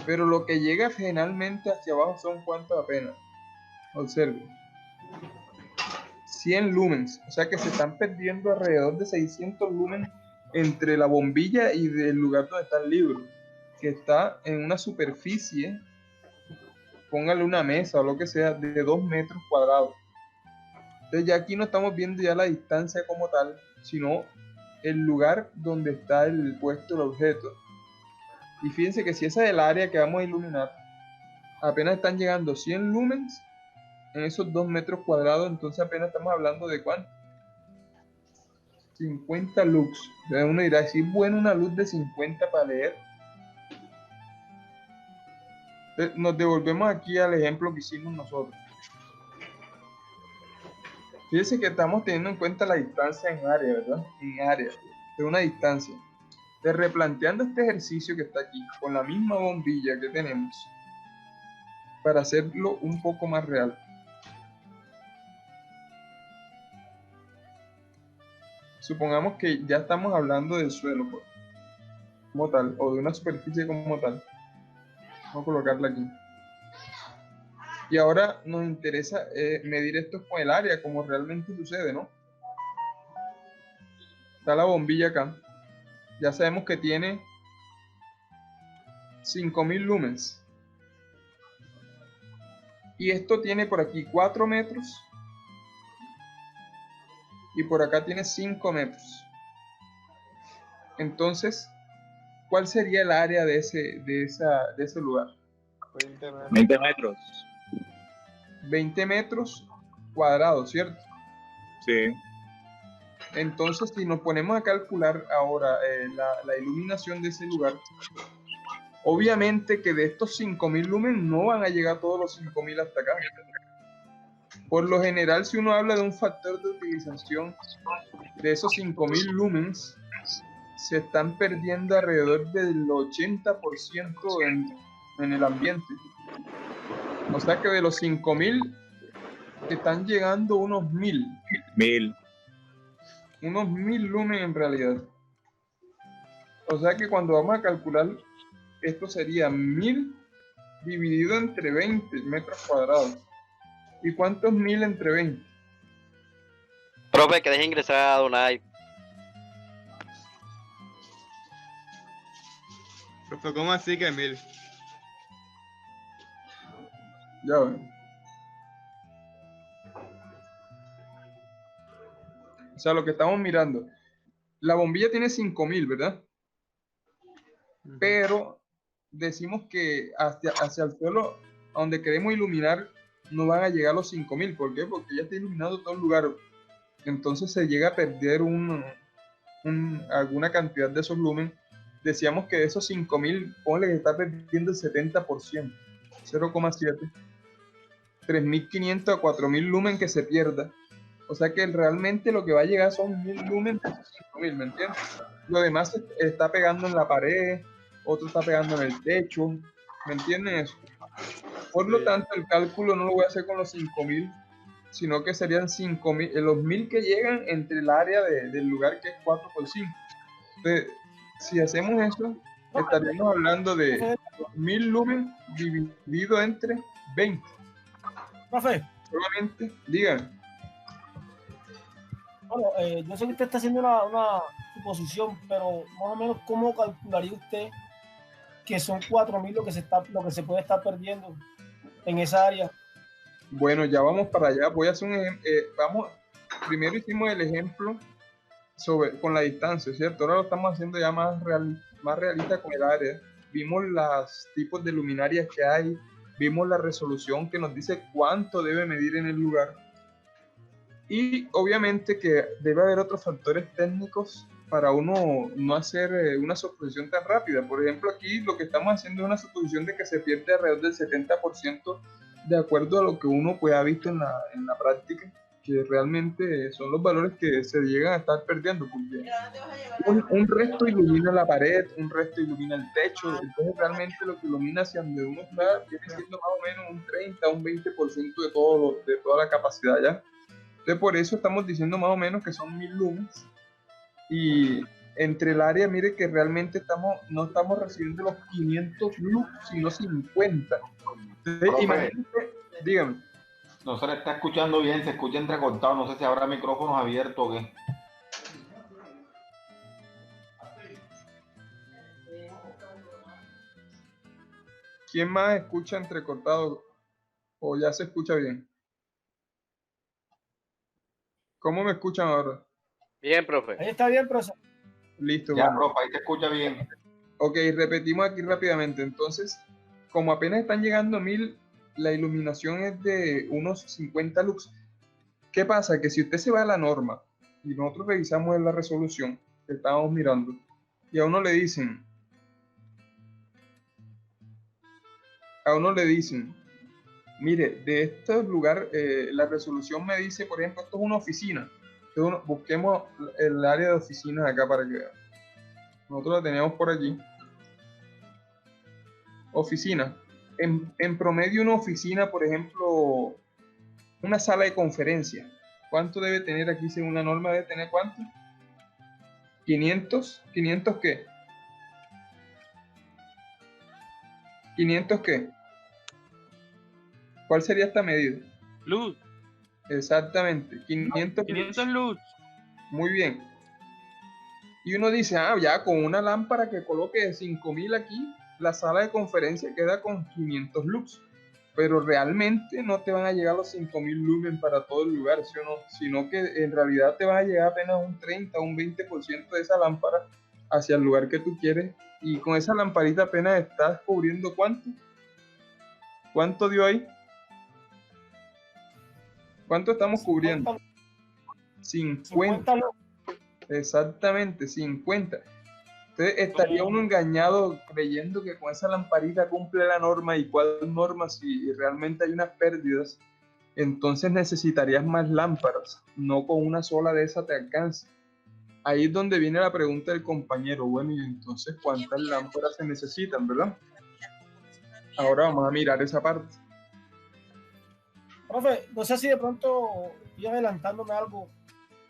Pero lo que llega finalmente hacia abajo son cuántos apenas. Observen. 100 lumens, o sea que se están perdiendo alrededor de 600 lumens entre la bombilla y del lugar donde está el libro, que está en una superficie, póngale una mesa o lo que sea, de 2 metros cuadrados. Entonces ya aquí no estamos viendo ya la distancia como tal, sino el lugar donde está el puesto del objeto. Y fíjense que si esa es el área que vamos a iluminar, apenas están llegando 100 lumens en esos 2 metros cuadrados, entonces apenas estamos hablando de ¿cuánto? 50 lux. Entonces uno dirá, si es bueno una luz de 50 para leer. Entonces, nos devolvemos aquí al ejemplo que hicimos nosotros. Fíjense que estamos teniendo en cuenta la distancia en área, ¿verdad? En área, de una distancia. Entonces, replanteando este ejercicio que está aquí, con la misma bombilla que tenemos, para hacerlo un poco más real. Supongamos que ya estamos hablando del suelo como tal, o de una superficie como tal. Vamos a colocarla aquí. Y ahora nos interesa medir esto con el área, como realmente sucede, ¿no? Está la bombilla acá. Ya sabemos que tiene 5000 lumens. Y esto tiene por aquí 4 metros. Y por acá tiene 5 metros. Entonces, ¿cuál sería el área de ese lugar? 20 metros. 20 metros cuadrados, ¿cierto? Sí. Entonces, si nos ponemos a calcular ahora la iluminación de ese lugar, obviamente que de estos 5000 lumens no van a llegar todos los 5000 hasta acá. Por lo general, si uno habla de un factor de utilización de esos 5000 lumens, se están perdiendo alrededor del 80% en el ambiente. O sea que de los 5000 están llegando unos 1000. 1000. Unos 1000 lumens en realidad. O sea que cuando vamos a calcular, esto sería 1000 dividido entre 20 metros cuadrados. ¿Y cuántos 1000 entre 20? Profe, que deje ingresar a Donai. Profe, ¿cómo así que 1000? Ya ven. O sea, lo que estamos mirando. La bombilla tiene 5000, ¿verdad? Pero decimos que hacia el suelo, a donde queremos iluminar, no van a llegar los 5000. ¿Por qué? Porque ya está iluminado todo el lugar. Entonces se llega a perder alguna cantidad de esos lumens. Decíamos que de esos 5000, ponle que está perdiendo el 70%, 0,7. 3500 a 4000 lumens que se pierda. O sea que realmente lo que va a llegar son 1000 lumens de 5000, ¿me entiendes? Lo demás está pegando en la pared, otro está pegando en el techo, ¿me entienden eso? Por lo tanto, el cálculo no lo voy a hacer con los 5000, sino que serían 5000, los 1000 que llegan entre el área del lugar que es 4 por 5. Entonces, si hacemos eso, estaríamos hablando de 1000 lumens dividido entre 20. Profe, Solamente, digan. bueno, yo sé que usted está haciendo una suposición, pero más o menos, ¿cómo calcularía usted que son 4000 lo que se puede estar perdiendo en esa área? Bueno, ya vamos para allá. Voy a hacer un ejemplo. Primero hicimos el ejemplo con la distancia, ¿cierto? Ahora lo estamos haciendo ya más realista con el área. Vimos los tipos de luminarias que hay, vimos la resolución que nos dice cuánto debe medir en el lugar. Y obviamente que debe haber otros factores técnicos para uno no hacer una suposición tan rápida. Por ejemplo, aquí lo que estamos haciendo es una suposición de que se pierde alrededor del 70% de acuerdo a lo que uno pues, ha visto en la práctica, que realmente son los valores que se llegan a estar perdiendo, porque un resto ilumina la pared, un resto ilumina el techo, entonces realmente lo que ilumina hacia donde uno está viene siendo más o menos un 30, un 20% de toda la capacidad ya. Entonces por eso estamos diciendo más o menos que son 1000 lumens, y entre el área, mire que realmente no estamos recibiendo los 500 lux, sino 50. Entonces, imagínate, dígame. No se le está escuchando bien, se escucha entrecortado. No sé si habrá micrófonos abiertos o qué. ¿Quién más escucha entrecortado o ya se escucha bien? ¿Cómo me escuchan ahora? Bien, profe. Ahí está bien, profesor. Listo. Ya, bueno. profe, ahí se escucha bien. Ok, repetimos aquí rápidamente. Entonces, como apenas están llegando 1000, la iluminación es de unos 50 lux. ¿Qué pasa? Que si usted se va a la norma y nosotros revisamos en la resolución que estábamos mirando y a uno le dicen, mire, de este lugar, la resolución me dice, por ejemplo, esto es una oficina. Entonces, busquemos el área de oficinas acá para que vean. Nosotros la tenemos por allí. Oficina. En promedio una oficina, por ejemplo, una sala de conferencia. ¿Cuánto debe tener aquí según la norma? ¿Debe tener cuánto? 500. ¿500 qué? ¿500 qué? ¿Cuál sería esta medida? Luz. Exactamente. 500 luz. Muy bien. Y uno dice, ya con una lámpara que coloque 5000 aquí, la sala de conferencia queda con 500 lux. Pero realmente no te van a llegar los 5000 lumen para todo el lugar, ¿sí o no? Sino que en realidad te van a llegar apenas un 30, un 20% de esa lámpara hacia el lugar que tú quieres. Y con esa lamparita apenas estás cubriendo ¿cuánto? ¿Cuánto dio ahí? ¿Cuánto estamos cubriendo? 50. Exactamente, 50. Entonces estaría uno engañado creyendo que con esa lamparita cumple la norma. ¿Y cuál norma? Si realmente hay unas pérdidas, entonces necesitarías más lámparas, no con una sola de esas te alcanza. Ahí es donde viene la pregunta del compañero, bueno, y entonces ¿cuántas lámparas se necesitan, verdad? Ahora vamos a mirar esa parte. Profe, no sé si de pronto estoy adelantándome algo,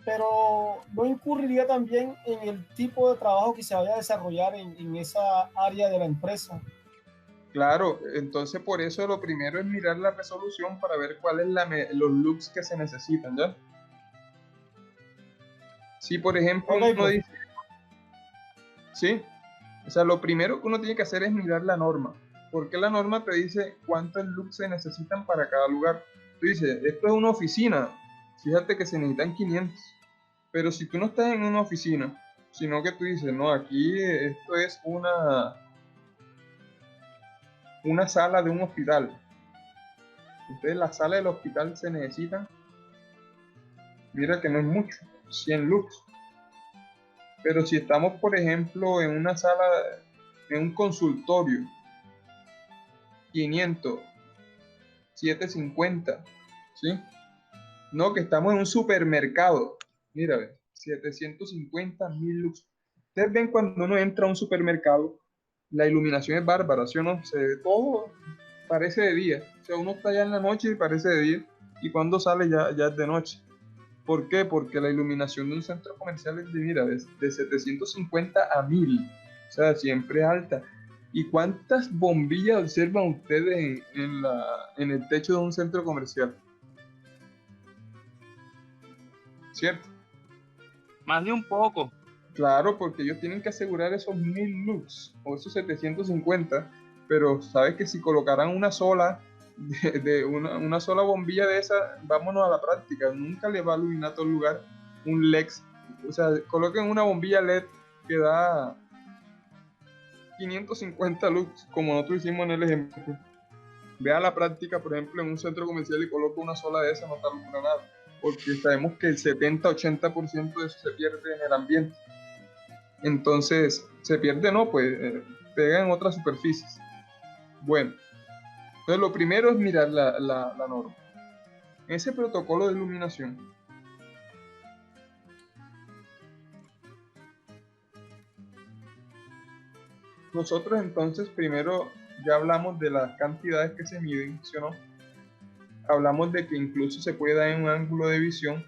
pero no incurriría también en el tipo de trabajo que se vaya a desarrollar en esa área de la empresa. Claro, entonces por eso lo primero es mirar la resolución para ver cuáles los looks que se necesitan, ¿ya? Si por ejemplo uno dice, sí, o sea, lo primero que uno tiene que hacer es mirar la norma, porque la norma te dice cuántos looks se necesitan para cada lugar. Tú dices, esto es una oficina, fíjate que se necesitan 500, pero si tú no estás en una oficina, sino que tú dices, no, aquí esto es una sala de un hospital. Entonces la sala del hospital se necesita, mira que no es mucho, 100 lux. Pero si estamos, por ejemplo, en una sala, en un consultorio, 500, 750, ¿sí? No, que estamos en un supermercado, mira, 750 1000 lux. Ustedes ven cuando uno entra a un supermercado, la iluminación es bárbara, ¿sí o no? Se ve todo, parece de día. O sea, uno está allá en la noche y parece de día, y cuando sale ya es de noche. ¿Por qué? Porque la iluminación de un centro comercial es de 750 a 1000, o sea, siempre alta. ¿Y cuántas bombillas observan ustedes en el techo de un centro comercial? ¿Cierto? Más de un poco. Claro, porque ellos tienen que asegurar esos 1000 lux o esos 750, pero sabes que si colocaran una sola, una sola bombilla de esa, vámonos a la práctica, nunca le va a iluminar todo el lugar un LED. O sea, coloquen una bombilla LED que da 550 lux, como nosotros hicimos en el ejemplo. Vea la práctica, por ejemplo, en un centro comercial y coloca una sola de esas, no te alumbra nada. porque sabemos que el 70-80% de eso se pierde en el ambiente. Entonces, se pierde, no, pues pega en otras superficies. Bueno, entonces lo primero es mirar la norma. En ese protocolo de iluminación, nosotros entonces primero ya hablamos de las cantidades que se miden, ¿sí o no? Hablamos de que incluso se puede dar en un ángulo de visión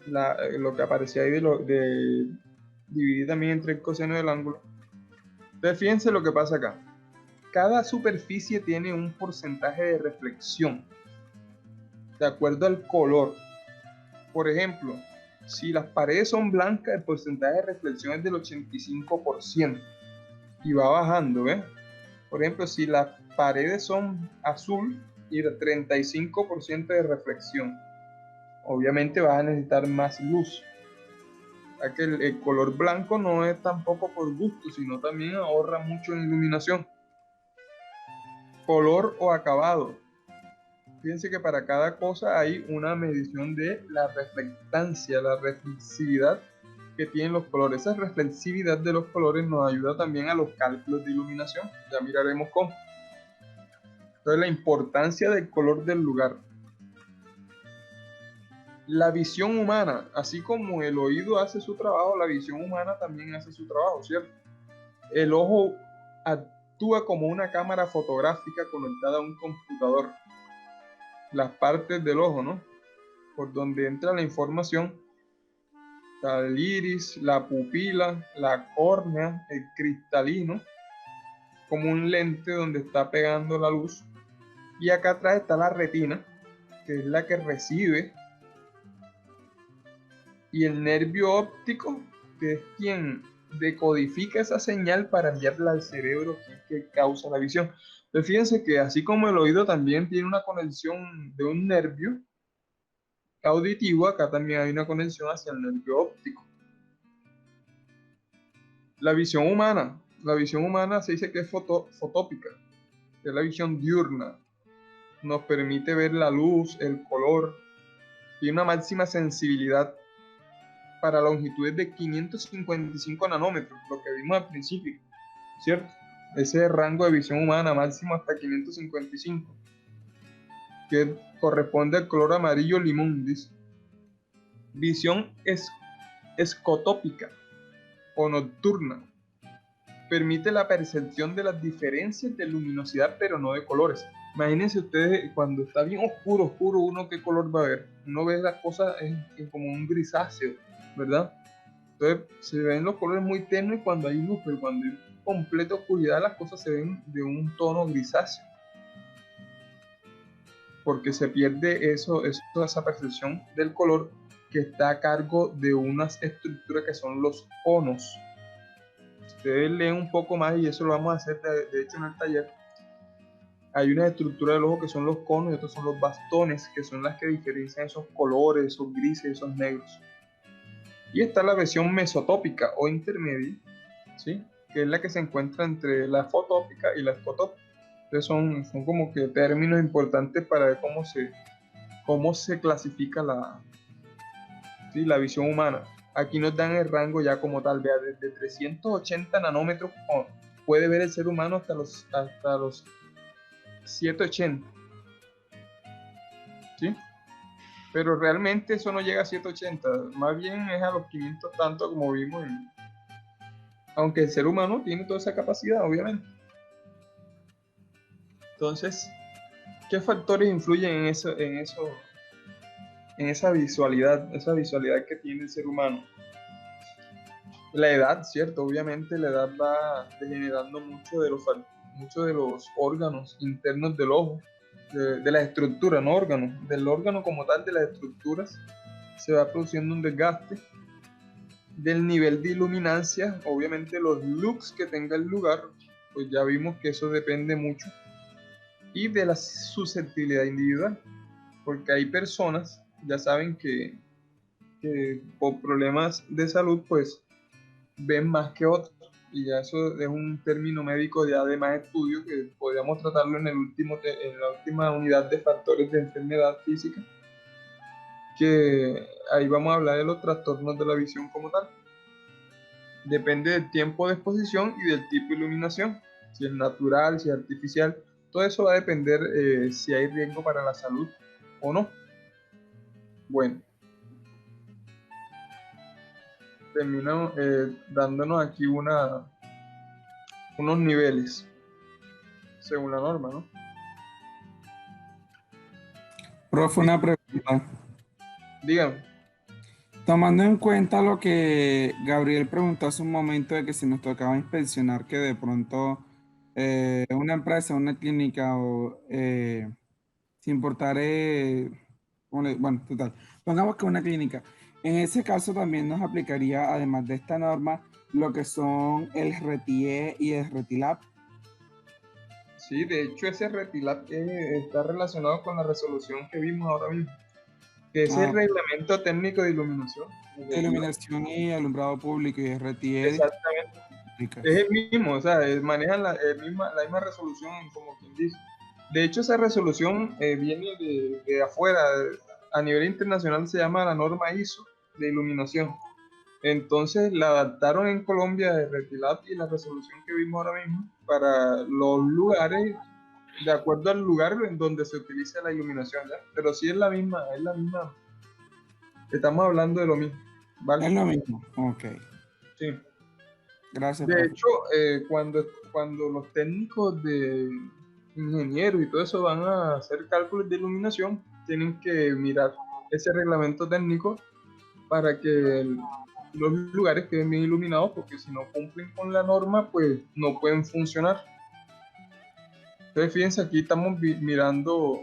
lo que aparecía ahí de dividir también entre el coseno del ángulo. Entonces fíjense lo que pasa acá. Cada superficie tiene un porcentaje de reflexión de acuerdo al color. Por ejemplo, si las paredes son blancas, el porcentaje de reflexión es del 85% y va bajando, ¿ves? Por ejemplo, si las paredes son azul y el 35% de reflexión, obviamente vas a necesitar más luz. Ya que el color blanco no es tampoco por gusto, sino también ahorra mucho en iluminación. Color o acabado. Fíjense que para cada cosa hay una medición de la reflectancia, la reflexividad que tienen los colores. Esa reflexividad de los colores nos ayuda también a los cálculos de iluminación. Ya miraremos cómo. Entonces, la importancia del color del lugar. La visión humana, así como el oído hace su trabajo, la visión humana también hace su trabajo, ¿cierto? El ojo actúa como una cámara fotográfica conectada a un computador. Las partes del ojo, ¿no? Por donde entra la información, está el iris, la pupila, la córnea, el cristalino, como un lente donde está pegando la luz. Y acá atrás está la retina, que es la que recibe, y el nervio óptico, que es quien decodifica esa señal para enviarla al cerebro, que causa la visión. Pero fíjense que así como el oído también tiene una conexión de un nervio auditivo, acá también hay una conexión hacia el nervio óptico. La visión humana se dice que es fotópica, que es la visión diurna. Nos permite ver la luz, el color, y una máxima sensibilidad para longitudes de 555 nanómetros, lo que vimos al principio, ¿cierto? Ese rango de visión humana máximo hasta 555, que corresponde al color amarillo limón, dice. Visión escotópica o nocturna. Permite la percepción de las diferencias de luminosidad, pero no de colores. Imagínense ustedes cuando está bien oscuro, uno qué color va a ver. Uno ve las cosas en como un grisáceo, ¿verdad? Entonces se ven los colores muy tenues cuando hay luz, pero cuando hay completa oscuridad las cosas se ven de un tono grisáceo. Porque se pierde esa percepción del color que está a cargo de unas estructuras que son los conos. Ustedes leen un poco más y eso lo vamos a hacer de hecho en el taller. Hay una estructura del ojo que son los conos y otros son los bastones, que son las que diferencian esos colores, esos grises, esos negros. Y está la versión mesotópica o intermedia, ¿sí? Que es la que se encuentra entre la fotópica y la escotópica. Entonces son como que términos importantes para ver cómo se clasifica la visión humana. Aquí nos dan el rango ya como tal, vea, desde 380 nanómetros puede ver el ser humano hasta los 780, ¿sí? Pero realmente eso no llega a 780, más bien es a los 500 tanto como vimos, aunque el ser humano tiene toda esa capacidad, obviamente. Entonces, ¿qué factores influyen en esa visualidad que tiene el ser humano? La edad, ¿cierto? Obviamente la edad va degenerando mucho de los órganos internos del ojo, de las estructuras, no órganos, del órgano como tal, de las estructuras, se va produciendo un desgaste del nivel de iluminancia, obviamente los lux que tenga el lugar, pues ya vimos que eso depende mucho, y de la susceptibilidad individual, porque hay personas, ya saben que por problemas de salud, pues ven más que otros, y ya eso es un término médico ya de más estudio que podríamos tratarlo en la última unidad de factores de enfermedad física. que ahí vamos a hablar de los trastornos de la visión como tal. Depende del tiempo de exposición y del tipo de iluminación, si es natural, si es artificial. Todo eso va a depender si hay riesgo para la salud o no. Bueno, terminamos dándonos aquí unos niveles según la norma, ¿no? Profe, una pregunta. Dígame. Tomando en cuenta lo que Gabriel preguntó hace un momento de que si nos tocaba inspeccionar que de pronto una empresa, una clínica o sin importar, bueno, total, pongamos que una clínica. En ese caso también nos aplicaría, además de esta norma, lo que son el RETIE y el RETILAB. Sí, de hecho ese RETILAB está relacionado con la resolución que vimos ahora mismo, que es el Reglamento Técnico de Iluminación. Iluminación y alumbrado público y RETIE. Exactamente. Es el mismo, o sea, manejan la misma resolución, como quien dice. De hecho, esa resolución viene de afuera. A nivel internacional se llama la norma ISO de iluminación. Entonces la adaptaron en Colombia de RETILAB y la resolución que vimos ahora mismo para los lugares, de acuerdo al lugar en donde se utiliza la iluminación, ¿ya? Pero sí es la misma. Estamos hablando de lo mismo, ¿vale? Es lo mismo, ok. Sí. Gracias. De profe. hecho, cuando los técnicos de ingenieros y todo eso van a hacer cálculos de iluminación, tienen que mirar ese reglamento técnico para que los lugares queden bien iluminados, porque si no cumplen con la norma, pues no pueden funcionar. Entonces, fíjense, aquí estamos mirando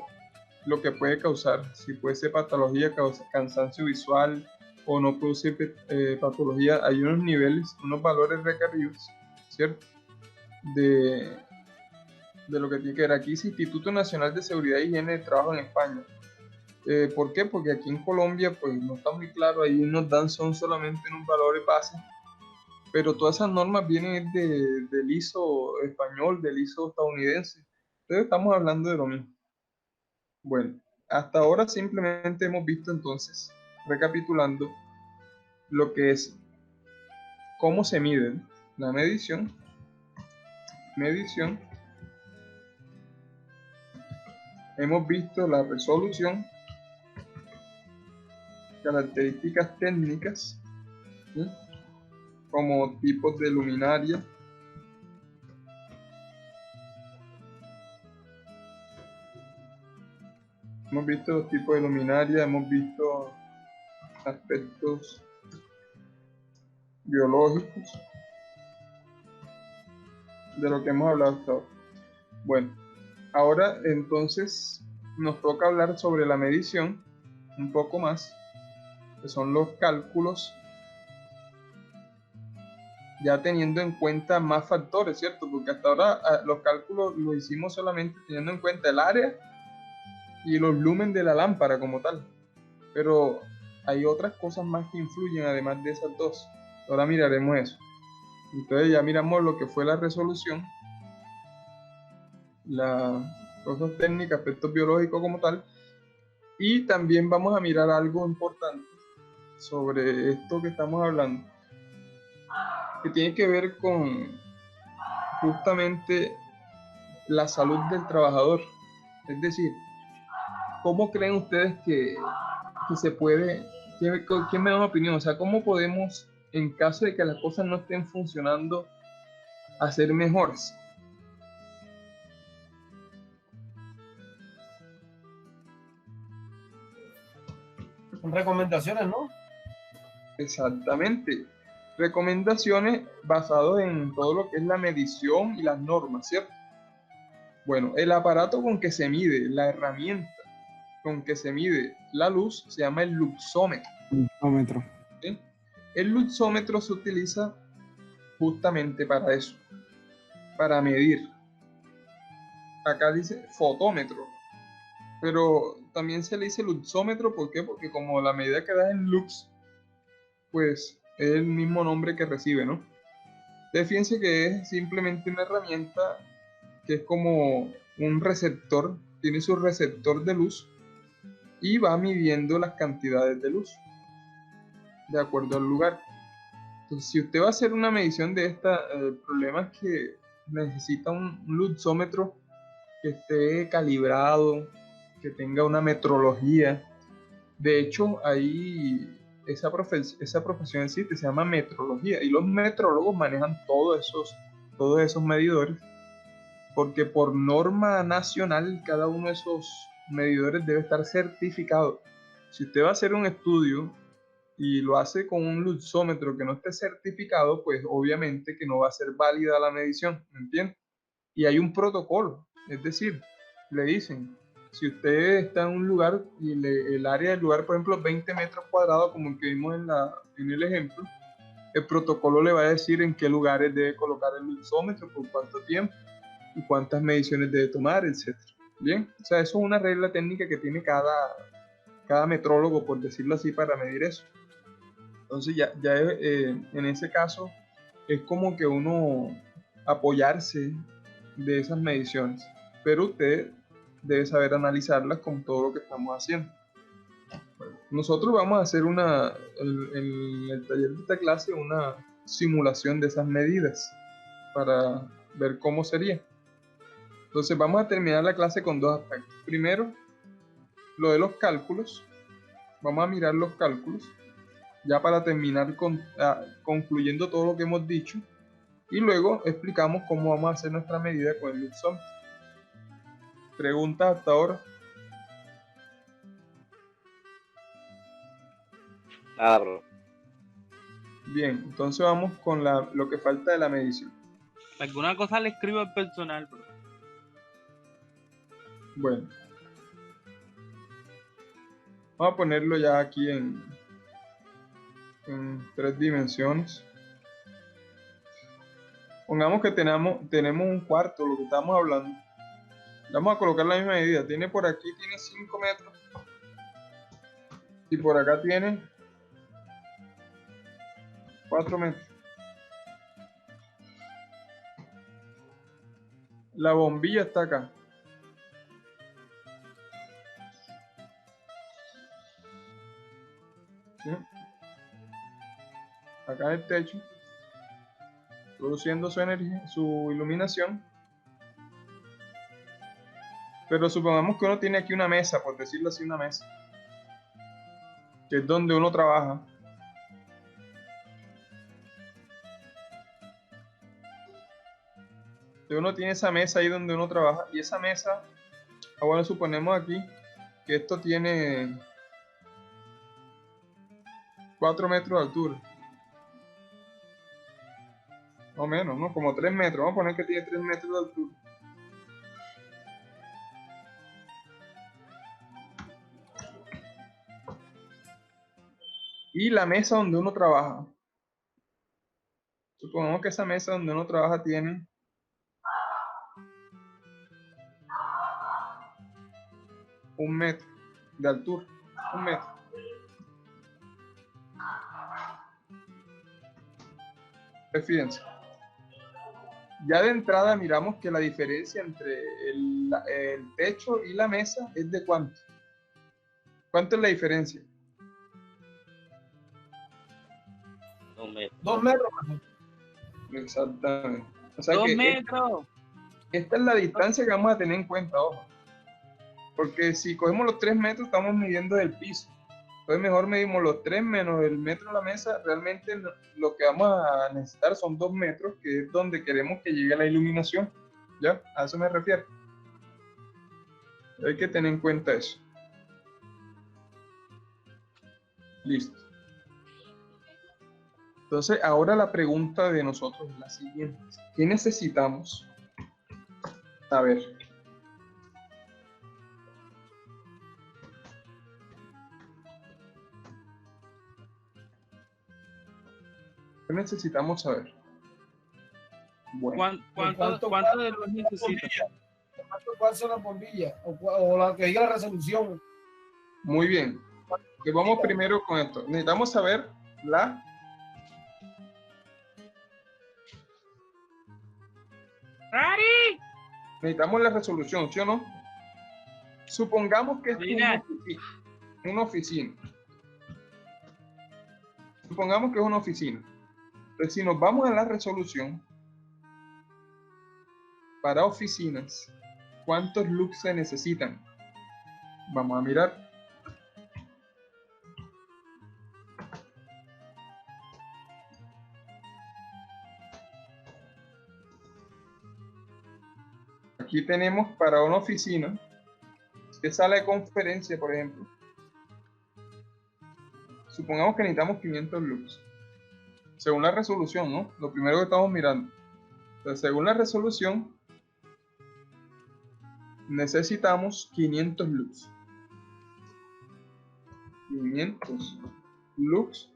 lo que puede causar, si puede ser patología, cansancio visual o no produce patología. Hay unos niveles, unos valores requeridos, ¿cierto? De lo que tiene que ver. Aquí es Instituto Nacional de Seguridad y Higiene de Trabajo en España. ¿Por qué? Porque aquí en Colombia pues no está muy claro, ahí nos dan son solamente unos valores base, pero todas esas normas vienen del ISO español, del ISO estadounidense. Entonces estamos hablando de lo mismo. Bueno, hasta ahora simplemente hemos visto entonces, recapitulando, lo que es cómo se mide la medición, hemos visto la resolución, características técnicas, ¿sí? Como tipos de luminaria, hemos visto los tipos de luminaria, hemos visto aspectos biológicos de lo que hemos hablado hasta ahora. Bueno, ahora entonces nos toca hablar sobre la medición un poco más, que son los cálculos, ya teniendo en cuenta más factores, ¿cierto? Porque hasta ahora los cálculos los hicimos solamente teniendo en cuenta el área y los lumen de la lámpara como tal, pero hay otras cosas más que influyen además de esas dos. Ahora miraremos eso. Entonces ya miramos lo que fue la resolución, las cosas técnicas, aspectos biológicos como tal, y también vamos a mirar algo importante sobre esto que estamos hablando, que tiene que ver con justamente la salud del trabajador. Es decir, ¿cómo creen ustedes que se puede, quién me da una opinión? O sea, ¿cómo podemos, en caso de que las cosas no estén funcionando, hacer mejores? Son recomendaciones, ¿no? Exactamente. Recomendaciones basadas en todo lo que es la medición y las normas, ¿cierto? Bueno, el aparato con que se mide, la herramienta con que se mide la luz, se llama el luxómetro. ¿Sí? El luxómetro se utiliza justamente para eso, para medir. Acá dice fotómetro, pero también se le dice luxómetro. ¿Por qué? Porque como la medida que da en lux, pues es el mismo nombre que recibe, ¿no? Entonces fíjense que es simplemente una herramienta que es como un receptor, tiene su receptor de luz, y va midiendo las cantidades de luz de acuerdo al lugar. Entonces, si usted va a hacer una medición de esta, el problema es que necesita un luxómetro que esté calibrado, que tenga una metrología. De hecho, ahí esa profesión existe, se llama metrología, y los metrólogos manejan todos esos medidores, porque por norma nacional cada uno de esos medidores debe estar certificado. Si usted va a hacer un estudio y lo hace con un luxómetro que no esté certificado, pues obviamente que no va a ser válida la medición, ¿me entiende? Y hay un protocolo, es decir, le dicen, si usted está en un lugar y el área del lugar, por ejemplo, 20 metros cuadrados, como el que vimos en el ejemplo, el protocolo le va a decir en qué lugares debe colocar el luxómetro, por cuánto tiempo, y cuántas mediciones debe tomar, etc. Bien, o sea, eso es una regla técnica que tiene cada metrólogo, por decirlo así, para medir eso. Entonces en ese caso es como que uno apoyarse de esas mediciones, pero usted debe saber analizarlas con todo lo que estamos haciendo. Bueno, nosotros vamos a hacer en el taller de esta clase una simulación de esas medidas para ver cómo sería. Entonces vamos a terminar la clase con dos aspectos. Primero, lo de los cálculos. Vamos a mirar los cálculos ya para terminar concluyendo todo lo que hemos dicho, y luego explicamos cómo vamos a hacer nuestra medida con el luxómetro. ¿Preguntas hasta ahora? Nada, bro. Bien, entonces vamos con lo que falta de la medición. Alguna cosa le escribo al personal, bro. Bueno, vamos a ponerlo ya aquí en 3 dimensiones. Pongamos que tenemos un cuarto, lo que estamos hablando. Vamos a colocar la misma medida. Por aquí tiene 5 metros. Y por acá tiene 4 metros. La bombilla está acá. ¿Sí? Acá en el techo, produciendo su energía, su iluminación. Pero supongamos que uno tiene aquí una mesa, por decirlo así, una mesa, que es donde uno trabaja. Uno tiene esa mesa ahí donde uno trabaja, y esa mesa, bueno, suponemos aquí que esto tiene 4 metros de altura. O menos, ¿no? Como 3 metros. Vamos a poner que tiene 3 metros de altura. Y la mesa donde uno trabaja. Supongamos que esa mesa donde uno trabaja tiene 1 metro de altura. 1 metro. Fíjense. Ya de entrada miramos que la diferencia entre el techo y la mesa es de ¿cuánto? ¿Cuánto es la diferencia? 2 metros. 2 metros. Exactamente. O sea 2 que metros. esta es la distancia que vamos a tener en cuenta, ojo. Porque si cogemos los 3 metros, estamos midiendo el piso. Entonces mejor medimos los 3 menos el metro de la mesa. Realmente lo que vamos a necesitar son 2 metros, que es donde queremos que llegue la iluminación. ¿Ya? A eso me refiero. Hay que tener en cuenta eso. Listo. Entonces ahora la pregunta de nosotros es la siguiente. ¿Qué necesitamos? A ver. ¿Qué necesitamos saber? Bueno. ¿Cuánto de luz necesita? ¿Cuál son las bombillas? O la que diga la resolución. Muy bien. Pues vamos primero con esto. Necesitamos saber la... Necesitamos la resolución, ¿sí o no? Supongamos que esto una oficina. Supongamos que es una oficina. Entonces, si nos vamos a la resolución, para oficinas, ¿cuántos lux se necesitan? Vamos a mirar. Aquí tenemos para una oficina, que sala de conferencia, por ejemplo. Supongamos que necesitamos 500 lux. Según la resolución, ¿no? Lo primero que estamos mirando. Entonces, según la resolución, necesitamos 500 lux. 500 lux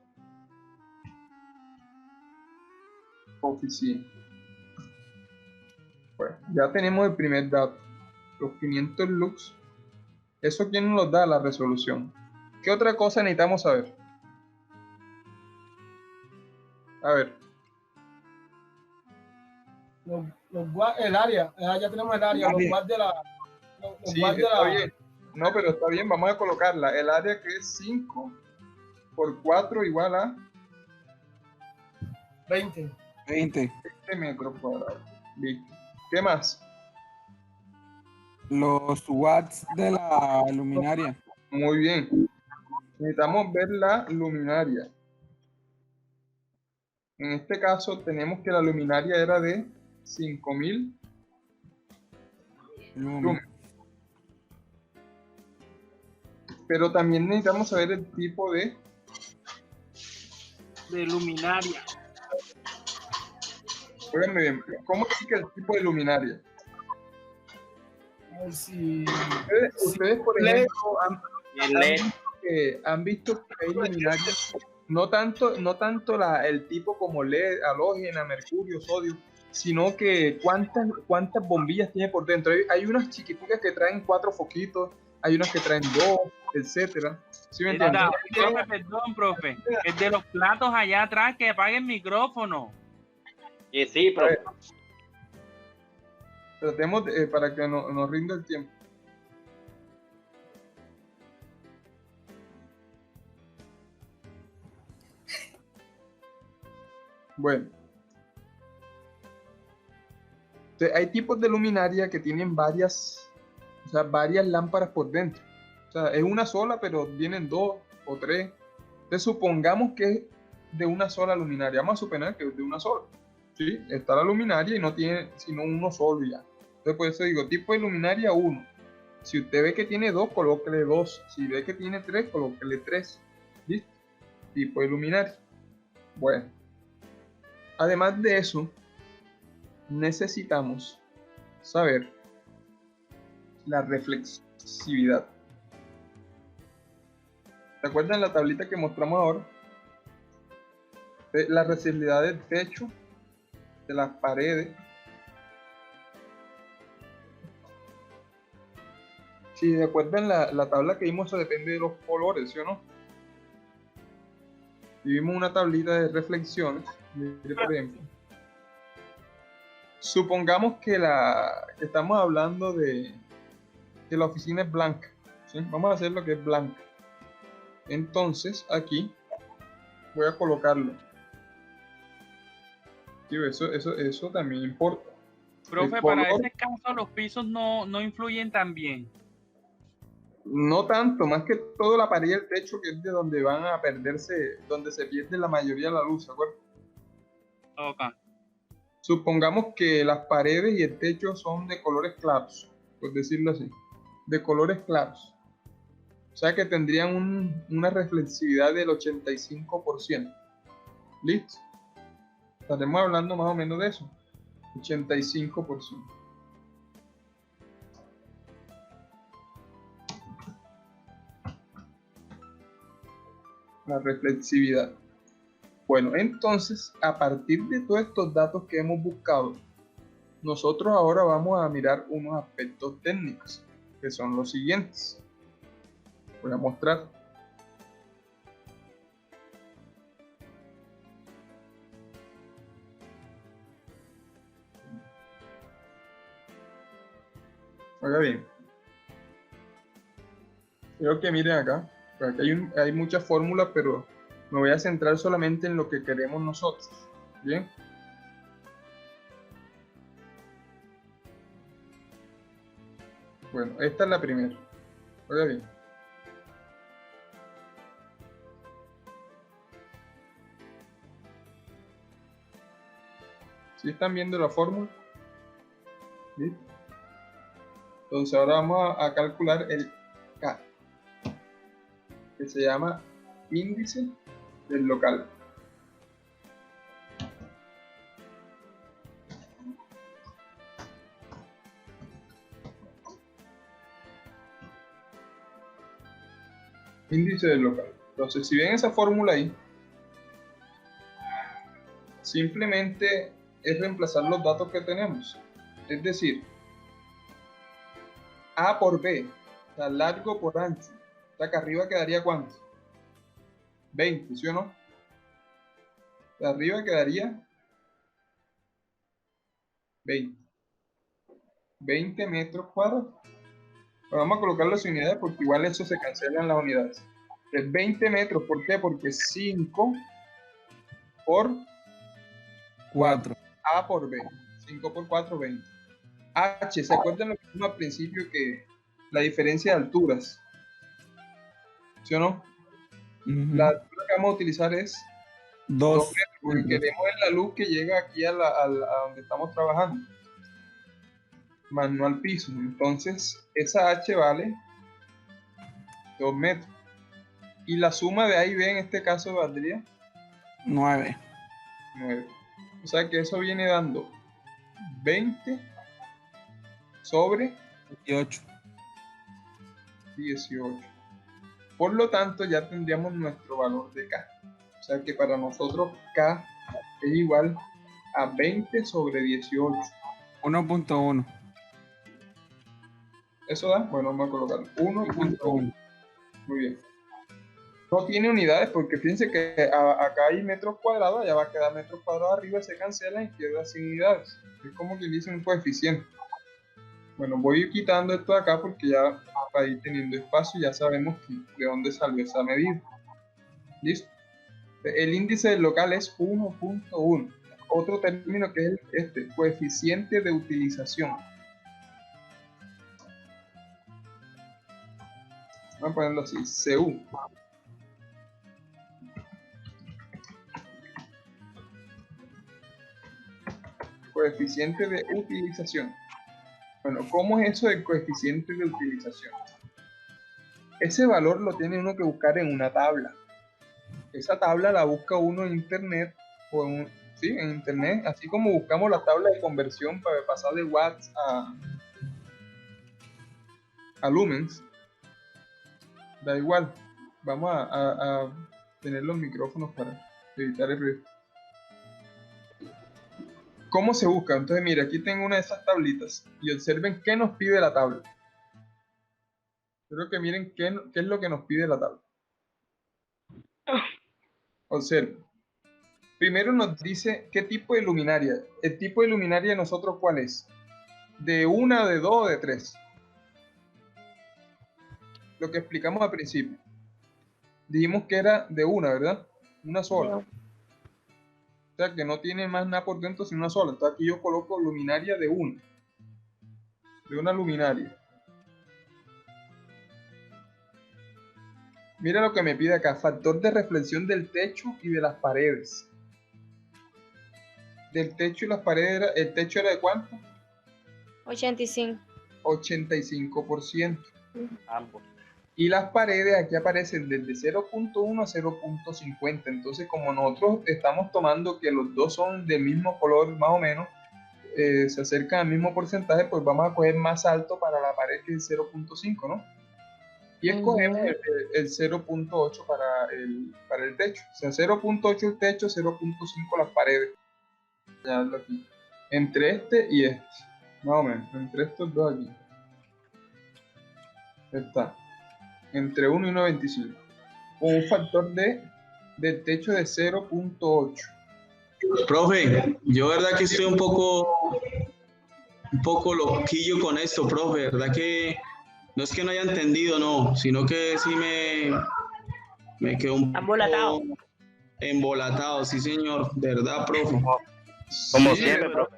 oficina. Bueno, ya tenemos el primer dato. Los 500 lux. ¿Eso quién nos da? La resolución. ¿Qué otra cosa necesitamos saber? A ver. El área, ya tenemos el área, los guards de la... Sí, está bien. No, pero está bien, vamos a colocarla. El área que es 5 por 4 igual a 20 metros cuadrados. Listo. ¿Qué más? Los watts de la luminaria. Muy bien. Necesitamos ver la luminaria. En este caso tenemos que la luminaria era de 5000 lumens. Pero también necesitamos saber el tipo de luminaria. Óiganme bien, ¿cómo es que el tipo de luminaria? Sí. Ustedes por ejemplo, han visto que hay luminarias, no tanto el tipo como LED, halógena, mercurio, sodio, sino que cuántas bombillas tiene por dentro. Hay unas chiquiticas que traen 4 foquitos, hay unas que traen 2, etcétera. ¿Sí me entiendes? Profe. El de los platos allá atrás, que apague el micrófono. Y sí, profe. Tratemos para que nos rinda el tiempo. Bueno. Entonces, hay tipos de luminaria que tienen varias lámparas por dentro. O sea, es una sola, pero vienen 2 o 3. Entonces, supongamos que es de una sola luminaria. Vamos a suponer que es de una sola. ¿Sí? Está la luminaria y no tiene sino uno solo ya. Entonces, por eso digo, tipo de luminaria 1. Si usted ve que tiene 2, colóquele 2. Si ve que tiene 3, colóquele 3. ¿Listo? Tipo de luminaria. Bueno. Además de eso, necesitamos saber la reflexividad. ¿Se acuerdan la tablita que mostramos ahora? La reflexividad del techo, de las paredes. Si se acuerdan la tabla que vimos, eso depende de los colores, ¿sí o no? Y vimos una tablita de reflexiones. Por ejemplo, supongamos que estamos hablando de que la oficina es blanca, ¿sí? Vamos a hacer lo que es blanca. Entonces aquí voy a colocarlo. Sí, eso también importa. Profe, para ese caso los pisos no influyen tan bien. No tanto, más que todo la pared y el techo, que es de donde van a perderse, donde se pierde la mayoría de la luz, ¿de acuerdo? Okay. Supongamos que las paredes y el techo son de colores claros, por decirlo así, de colores claros. O sea que tendrían una reflexividad del 85%. ¿Listo? Estaremos hablando más o menos de eso. 85%. La reflexividad. Bueno, entonces, a partir de todos estos datos que hemos buscado, nosotros ahora vamos a mirar unos aspectos técnicos, que son los siguientes. Voy a mostrar. Oiga bien. Quiero que miren acá. Aquí hay muchas fórmulas, pero me voy a centrar solamente en lo que queremos nosotros. ¿Bien? Bueno, esta es la primera. Oiga bien. ¿Sí están viendo la fórmula? ¿Sí? Entonces ahora vamos a calcular el K, que se llama índice del local. Índice del local. Entonces, si ven esa fórmula ahí, simplemente es reemplazar los datos que tenemos. Es decir, A por B, o sea, largo por ancho. O sea, que arriba quedaría ¿cuánto? 20, ¿sí o no? De arriba quedaría 20 metros cuadrados. Vamos a colocar las unidades porque igual eso se cancelan las unidades. Es 20 metros, ¿por qué? Porque 5 por 4. A por B. 5 por 4, 20. H, ¿se acuerdan lo que dijimos al principio? Que la diferencia de alturas. ¿Sí o no? La altura que vamos a utilizar es 2 metros, porque queremos en la luz que llega aquí a donde estamos trabajando. Manual piso. Entonces, esa H vale 2 metros. Y la suma de A y B en este caso valdría 9. 9. O sea que eso viene dando 20 sobre 18. Por lo tanto, ya tendríamos nuestro valor de K. O sea que para nosotros K es igual a 20 sobre 18. 1.1. ¿Eso da? Bueno, vamos a colocar 1.1. Muy bien. No tiene unidades porque fíjense que acá hay metros cuadrados, allá va a quedar metros cuadrados arriba, se cancela y queda sin unidades. Es como que dice un coeficiente. Bueno, voy quitando esto de acá porque ya para ir teniendo espacio ya sabemos de dónde salió esa medida. ¿Listo? El índice del local es 1.1. Otro término que es coeficiente de utilización. Vamos a ponerlo así, CU. Coeficiente de utilización. Bueno, ¿cómo es eso del coeficiente de utilización? Ese valor lo tiene uno que buscar en una tabla. Esa tabla la busca uno en internet, en internet, así como buscamos la tabla de conversión para pasar de watts a lumens. Da igual, vamos a tener los micrófonos para evitar el ruido. ¿Cómo se busca? Entonces, mire, aquí tengo una de esas tablitas y observen qué nos pide la tabla. Quiero que miren qué es lo que nos pide la tabla. Observen. Primero nos dice qué tipo de luminaria. El tipo de luminaria de nosotros, ¿cuál es? ¿De una, de dos o de tres? Lo que explicamos al principio. Dijimos que era de una, ¿verdad? Una sola. O sea, que no tiene más nada por dentro sino una sola. Entonces aquí yo coloco luminaria de una. De una luminaria. Mira lo que me pide acá. Factor de reflexión del techo y de las paredes. Del techo y las paredes, ¿el techo era de cuánto? 85. 85%. Ambos. Y las paredes aquí aparecen desde 0.1 a 0.50. Entonces, como nosotros estamos tomando que los dos son del mismo color, más o menos, se acercan al mismo porcentaje, pues vamos a coger más alto para la pared que el 0.5, ¿no? Y escogemos el 0.8 para el techo. O sea, 0.8 el techo, 0.5 las paredes. Ya lo aquí. Entre este y este. Más o menos. Entre estos dos aquí. Está. Entre 1 y 1.25. Con un factor del techo de 0.8. Profe, yo verdad que estoy un poco loquillo con esto, profe. Verdad que no es que no haya entendido, no, sino que sí Me quedó un Embolatado. poco embolatado, sí señor, ¿verdad, profe? Como Sí, siempre, de, profe.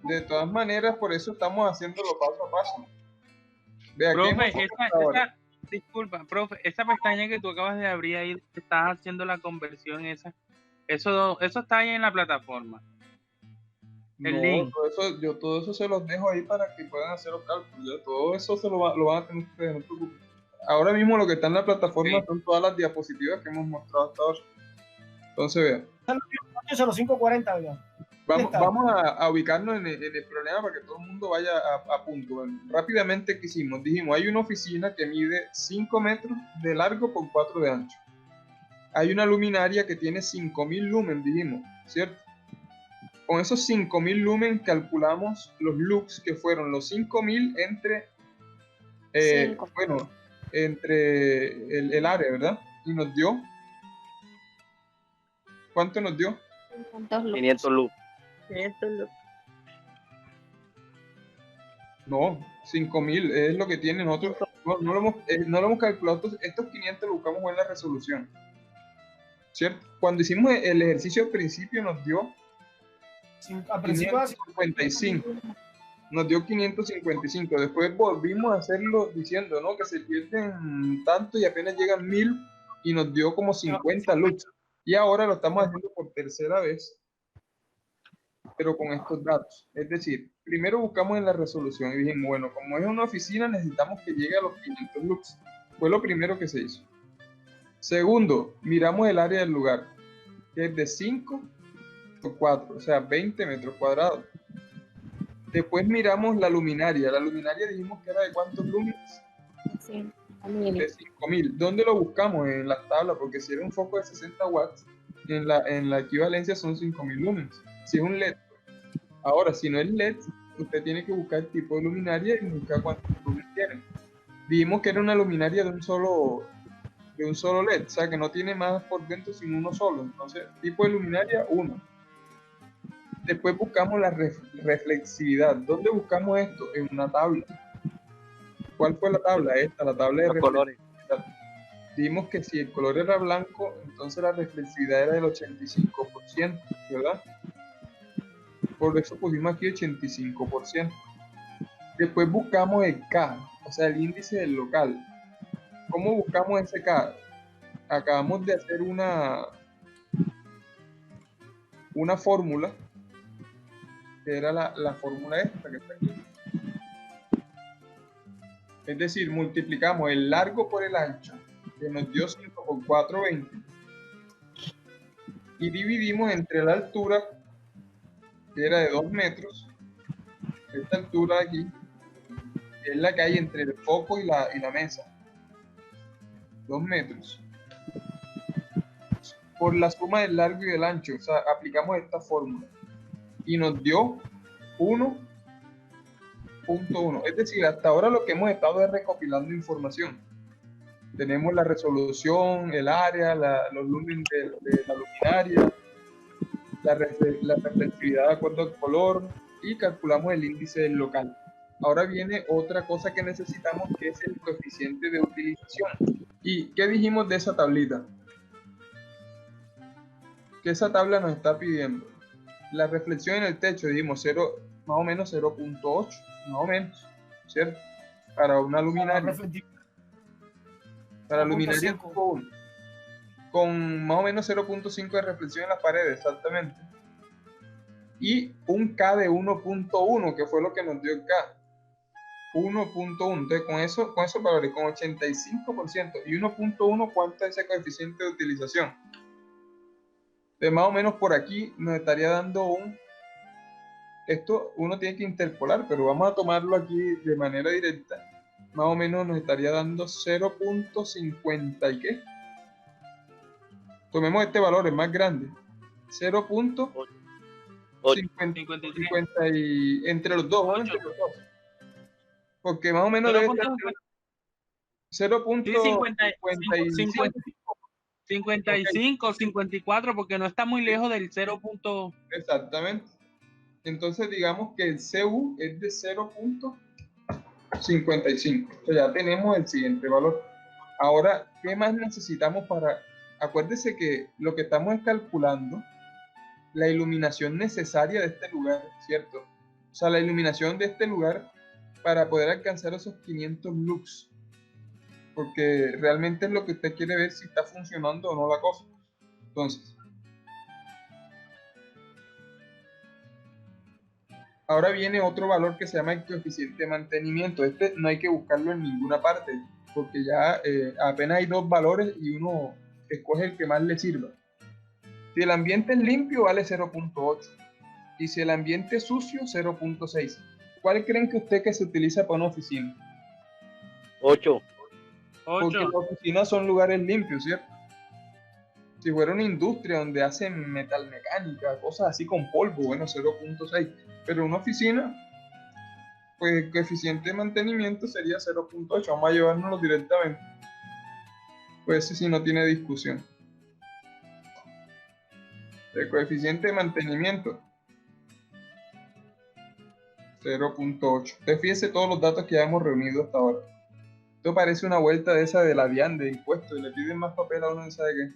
de todas maneras, por eso estamos haciéndolo paso a paso. Vea, ¿qué hemos Profe, hecho hasta ahora? disculpa, profe, esa pestaña que tú acabas de abrir ahí, estás haciendo la conversión esa, eso está ahí en la plataforma. El No, link. todo eso se los dejo ahí para que puedan hacer los cálculos. Ya, todo eso lo van a tener ustedes, no se preocupen. Ahora mismo lo que está en la plataforma son todas las diapositivas que hemos mostrado hasta ahora. Entonces, vean. Son los 5:40, ¿verdad? Vamos a ubicarnos en el problema para que todo el mundo vaya a punto. Bueno, rápidamente, ¿qué hicimos? Dijimos, hay una oficina que mide 5 metros de largo por 4 de ancho. Hay una luminaria que tiene 5.000 lumen, dijimos, ¿cierto? Con esos 5.000 lumen calculamos los lux, que fueron los 5.000 entre, entre el área, ¿verdad? Y nos dio, ¿cuánto nos dio? 500 luz. 500 luz. No, 5.000 es lo que tiene nosotros. No lo hemos calculado. Estos 500 lo buscamos en la resolución, ¿cierto? Cuando hicimos el ejercicio al principio nos dio 555. Nos dio 555. Después volvimos a hacerlo diciendo, ¿no? Que se pierden tanto y apenas llegan 1.000 y nos dio como 50 lux. Y ahora lo estamos haciendo por tercera vez, pero con estos datos. Es decir, primero buscamos en la resolución y dijimos, bueno, como es una oficina necesitamos que llegue a los 500 lux. Fue lo primero que se hizo. Segundo, miramos el área del lugar, que es de 5 por 4, o sea, 20 metros cuadrados. Después miramos la luminaria. La luminaria dijimos que era de ¿cuántos lúmenes? Sí, de 5.000. ¿Dónde lo buscamos? En las tablas, porque si era un foco de 60 watts, en la equivalencia son 5.000 lúmenes. Si es un LED. Ahora, si no es LED, usted tiene que buscar el tipo de luminaria y buscar cuántos lúmenes tiene. Vimos que era una luminaria de un solo LED, o sea que no tiene más por dentro sino uno solo. Entonces, tipo de luminaria, 1. Después buscamos la reflexividad. ¿Dónde buscamos esto? En una tabla. ¿Cuál fue la tabla? Esta, la tabla de reflexividad. Vimos que si el color era blanco, entonces la reflexividad era del 85%, ¿verdad? Por eso pusimos aquí 85%. Después buscamos el K, o sea, el índice del local. ¿Cómo buscamos ese K? Acabamos de hacer una fórmula, que era la fórmula esta que está aquí. Es decir, multiplicamos el largo por el ancho, que nos dio 5 por 4, 20. Y dividimos entre la altura, que era de 2 metros. Esta altura de aquí es la que hay entre el foco y la mesa. 2 metros. Por la suma del largo y del ancho, o sea, aplicamos esta fórmula. Y nos dio 1.1. Es decir, hasta ahora lo que hemos estado es recopilando información. Tenemos la resolución, el área, los lúmenes de la luminaria, la reflectividad de acuerdo al color y calculamos el índice del local. Ahora viene otra cosa que necesitamos, que es el coeficiente de utilización. ¿Y qué dijimos de esa tablita? Que esa tabla nos está pidiendo la reflexión en el techo, dijimos más o menos 0.8, más o menos, ¿cierto? Para una luminaria. Para luminaria tipo 1. Con más o menos 0.5 de reflexión en las paredes, exactamente. Y un K de 1.1, que fue lo que nos dio el K. 1.1. Entonces, con esos valores, con 85% y 1.1, ¿cuánto es ese coeficiente de utilización? De más o menos por aquí nos estaría dando esto uno tiene que interpolar, pero vamos a tomarlo aquí de manera directa. Más o menos nos estaría dando 0.50 y qué. Tomemos este valor, es más grande. 0.50 y entre los dos, entre los dos. Porque más o menos debe estar 55, 54, porque no está muy lejos del 0. Exactamente. Entonces digamos que el CU es de 0.55. Entonces ya tenemos el siguiente valor. Ahora, ¿qué más necesitamos para acuérdese que lo que estamos es calculando la iluminación necesaria de este lugar, ¿cierto? O sea, la iluminación de este lugar para poder alcanzar esos 500 lux. Porque realmente es lo que usted quiere ver si está funcionando o no la cosa. Entonces, ahora viene otro valor que se llama el coeficiente de mantenimiento. Este no hay que buscarlo en ninguna parte, porque ya apenas hay dos valores y uno escoge el que más le sirva. Si el ambiente es limpio, vale 0.8. Y si el ambiente es sucio, 0.6. ¿Cuál creen que usted que se utiliza para una oficina? 8. Porque las oficinas son lugares limpios, ¿cierto? Si fuera una industria donde hacen metalmecánica, cosas así con polvo, bueno, 0.6. Pero una oficina, pues el coeficiente de mantenimiento sería 0.8. Vamos a llevárnoslo directamente. Pues si no tiene discusión. El coeficiente de mantenimiento 0.8. Usted fíjese todos los datos que ya hemos reunido hasta ahora. Esto parece una vuelta de esa de la DIAN de impuestos y le piden más papel a uno no sabe qué.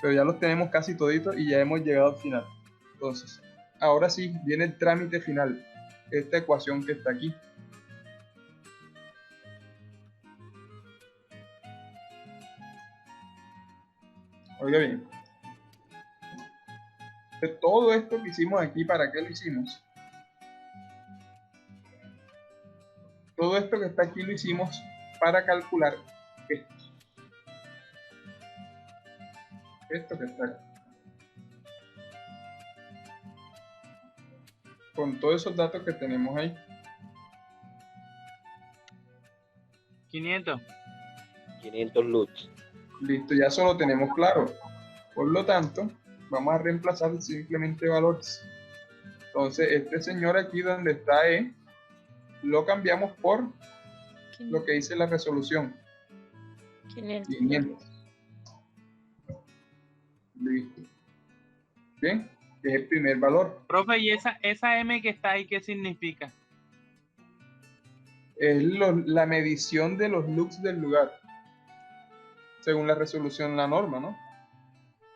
Pero ya los tenemos casi toditos y ya hemos llegado al final. Entonces, ahora sí viene el trámite final. Esta ecuación que está aquí. Oiga bien. Todo esto que hicimos aquí, ¿para qué lo hicimos? Todo esto que está aquí lo hicimos para calcular esto. Esto que está aquí. Con todos esos datos que tenemos ahí. 500. 500 lux. Listo, ya eso lo tenemos claro. Por lo tanto, vamos a reemplazar simplemente valores. Entonces, este señor aquí donde está E, lo cambiamos por lo que dice la resolución. 500. Listo. Bien, que es el primer valor. Profe, ¿y esa M que está ahí qué significa? Es la medición de los lux del lugar. Según la resolución, la norma, ¿no?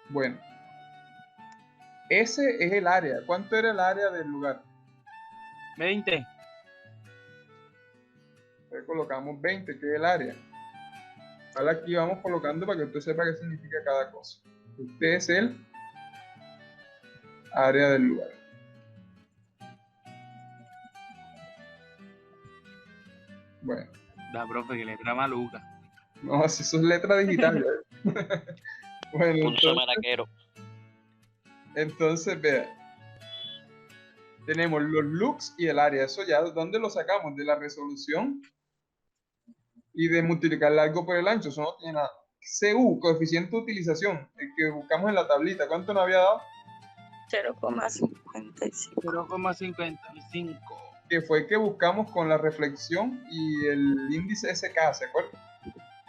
Bueno. Ese es el área. ¿Cuánto era el área del lugar? 20. Entonces colocamos 20, que es el área. Ahora aquí vamos colocando para que usted sepa qué significa cada cosa. Este es el área del lugar. Bueno. La profe, que letra maluca. No, si eso es letra digital. Bueno, Pulso maraquero. Entonces, vea. Tenemos los lux y el área. Eso ya, ¿dónde lo sacamos? De la resolución y de multiplicar el largo por el ancho. Eso no tiene nada. CU, coeficiente de utilización, el que buscamos en la tablita. ¿Cuánto nos había dado? 0,55. 0,55. Que fue el que buscamos con la reflexión y el índice SK, ¿se acuerdan?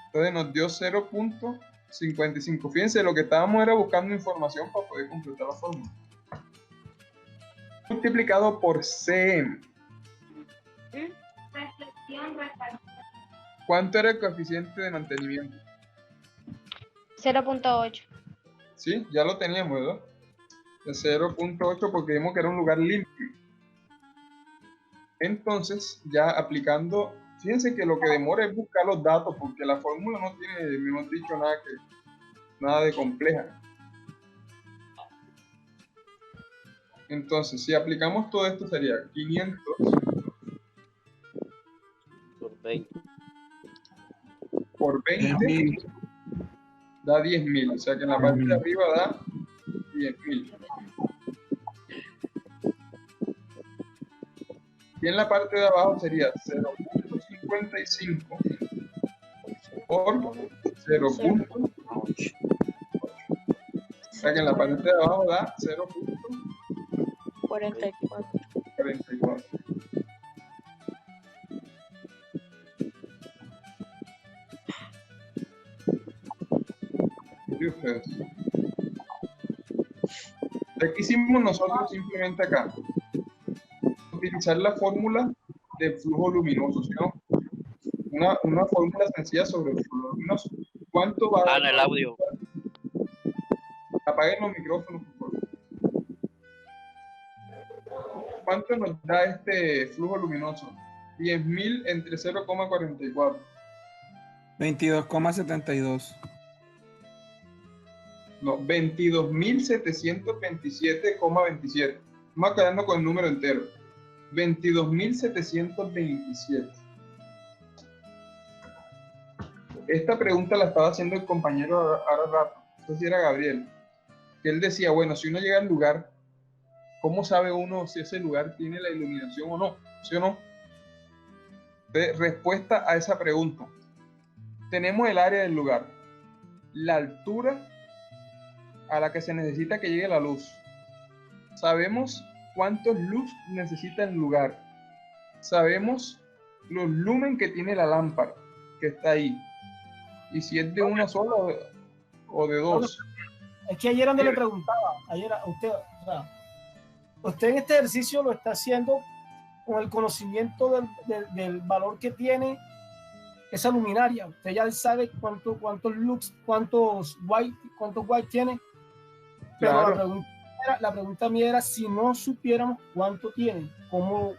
Entonces nos dio 0.55. Fíjense, lo que estábamos era buscando información para poder completar la fórmula. Multiplicado por CM. ¿Cuánto era el coeficiente de mantenimiento? 0.8. Sí, ya lo teníamos, ¿verdad? De 0.8 porque vimos que era un lugar limpio. Entonces, ya aplicando, fíjense que lo que demora es buscar los datos porque la fórmula no tiene, mejor dicho, nada de compleja. Entonces, si aplicamos todo esto sería 500 por 20 da 10.000, o sea que en la parte de arriba da 10.000. Y en la parte de abajo sería 0.55 por 0.8. O sea que en la parte de abajo da 0.44. ¿Qué hicimos nosotros simplemente acá? Utilizar la fórmula del flujo luminoso, ¿sí, no? Una fórmula sencilla sobre el flujo luminoso. ¿Cuánto va a en el audio. Apaguen los micrófonos, por favor. ¿Cuánto nos da este flujo luminoso? 10.000 entre 0,44. 22,72. No, 22.727,27. Vamos quedando con el número entero. 22.727. Esta pregunta la estaba haciendo el compañero ahora rato. No sé si era Gabriel. Que él decía, bueno, si uno llega al lugar, ¿cómo sabe uno si ese lugar tiene la iluminación o no? ¿Sí o no? Entonces, respuesta a esa pregunta. Tenemos el área del lugar, la altura a la que se necesita que llegue la luz. Sabemos cuántos lux necesita el lugar. Sabemos los lumen que tiene la lámpara que está ahí. Y si es de una sola o de dos. Es que ayer donde le preguntaba, ayer a usted, o sea, usted en este ejercicio lo está haciendo con el conocimiento del valor que tiene esa luminaria. Usted ya sabe cuántos lux, cuántos white tiene. Pero Claro. la pregunta mía era si no supiéramos cuánto tiene, ¿cómo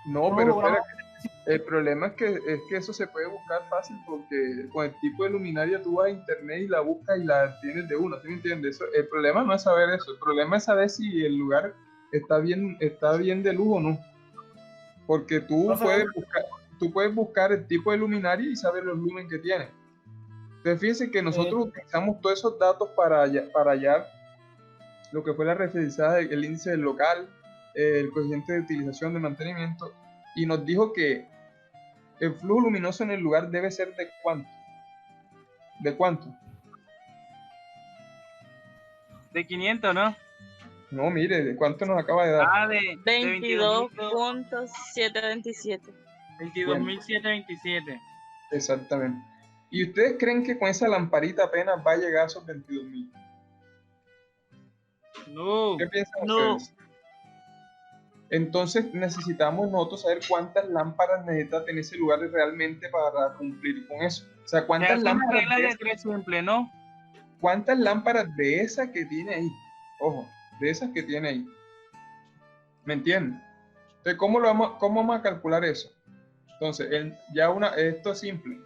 No, pero logramos? espera, el problema es que eso se puede buscar fácil porque con el tipo de luminaria tú vas a internet y la buscas y la tienes de una, ¿sí me entiendes? El problema no es saber eso, el problema es saber si el lugar está bien de luz o no. Porque tú puedes buscar el tipo de luminaria y saber los lumen que tiene. Entonces fíjense que nosotros utilizamos todos esos datos para hallar lo que fue la referenciada del índice del local, el coeficiente de utilización de mantenimiento, y nos dijo que el flujo luminoso en el lugar debe ser de cuánto. ¿De cuánto? De 500, ¿no? No, mire, ¿de cuánto nos acaba de dar? Ah, de 22.727. 22.727. Exactamente. ¿Y ustedes creen que con esa lamparita apenas va a llegar a esos 22.000? No. ¿Qué piensan No. ustedes? Entonces necesitamos nosotros saber cuántas lámparas necesita tener ese lugar realmente para cumplir con eso. O sea, Es una regla de tres simple, ¿no? ¿Cuántas lámparas de esas que tiene ahí? Ojo, de esas que tiene ahí. ¿Me entienden? Entonces, ¿cómo vamos a calcular eso? Entonces, esto es simple.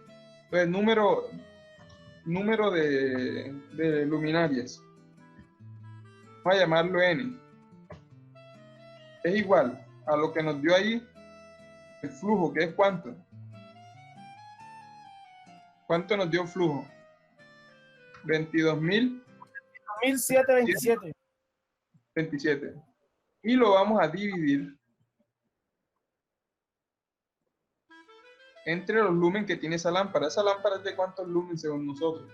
Entonces, número de luminarias. Vamos a llamarlo N. Es igual a lo que nos dio ahí el flujo, que es ¿cuánto? ¿Cuánto nos dio el flujo? 22.727. 27. Y lo vamos a dividir entre los lumen que tiene esa lámpara. ¿Esa lámpara es de cuántos lumen según nosotros?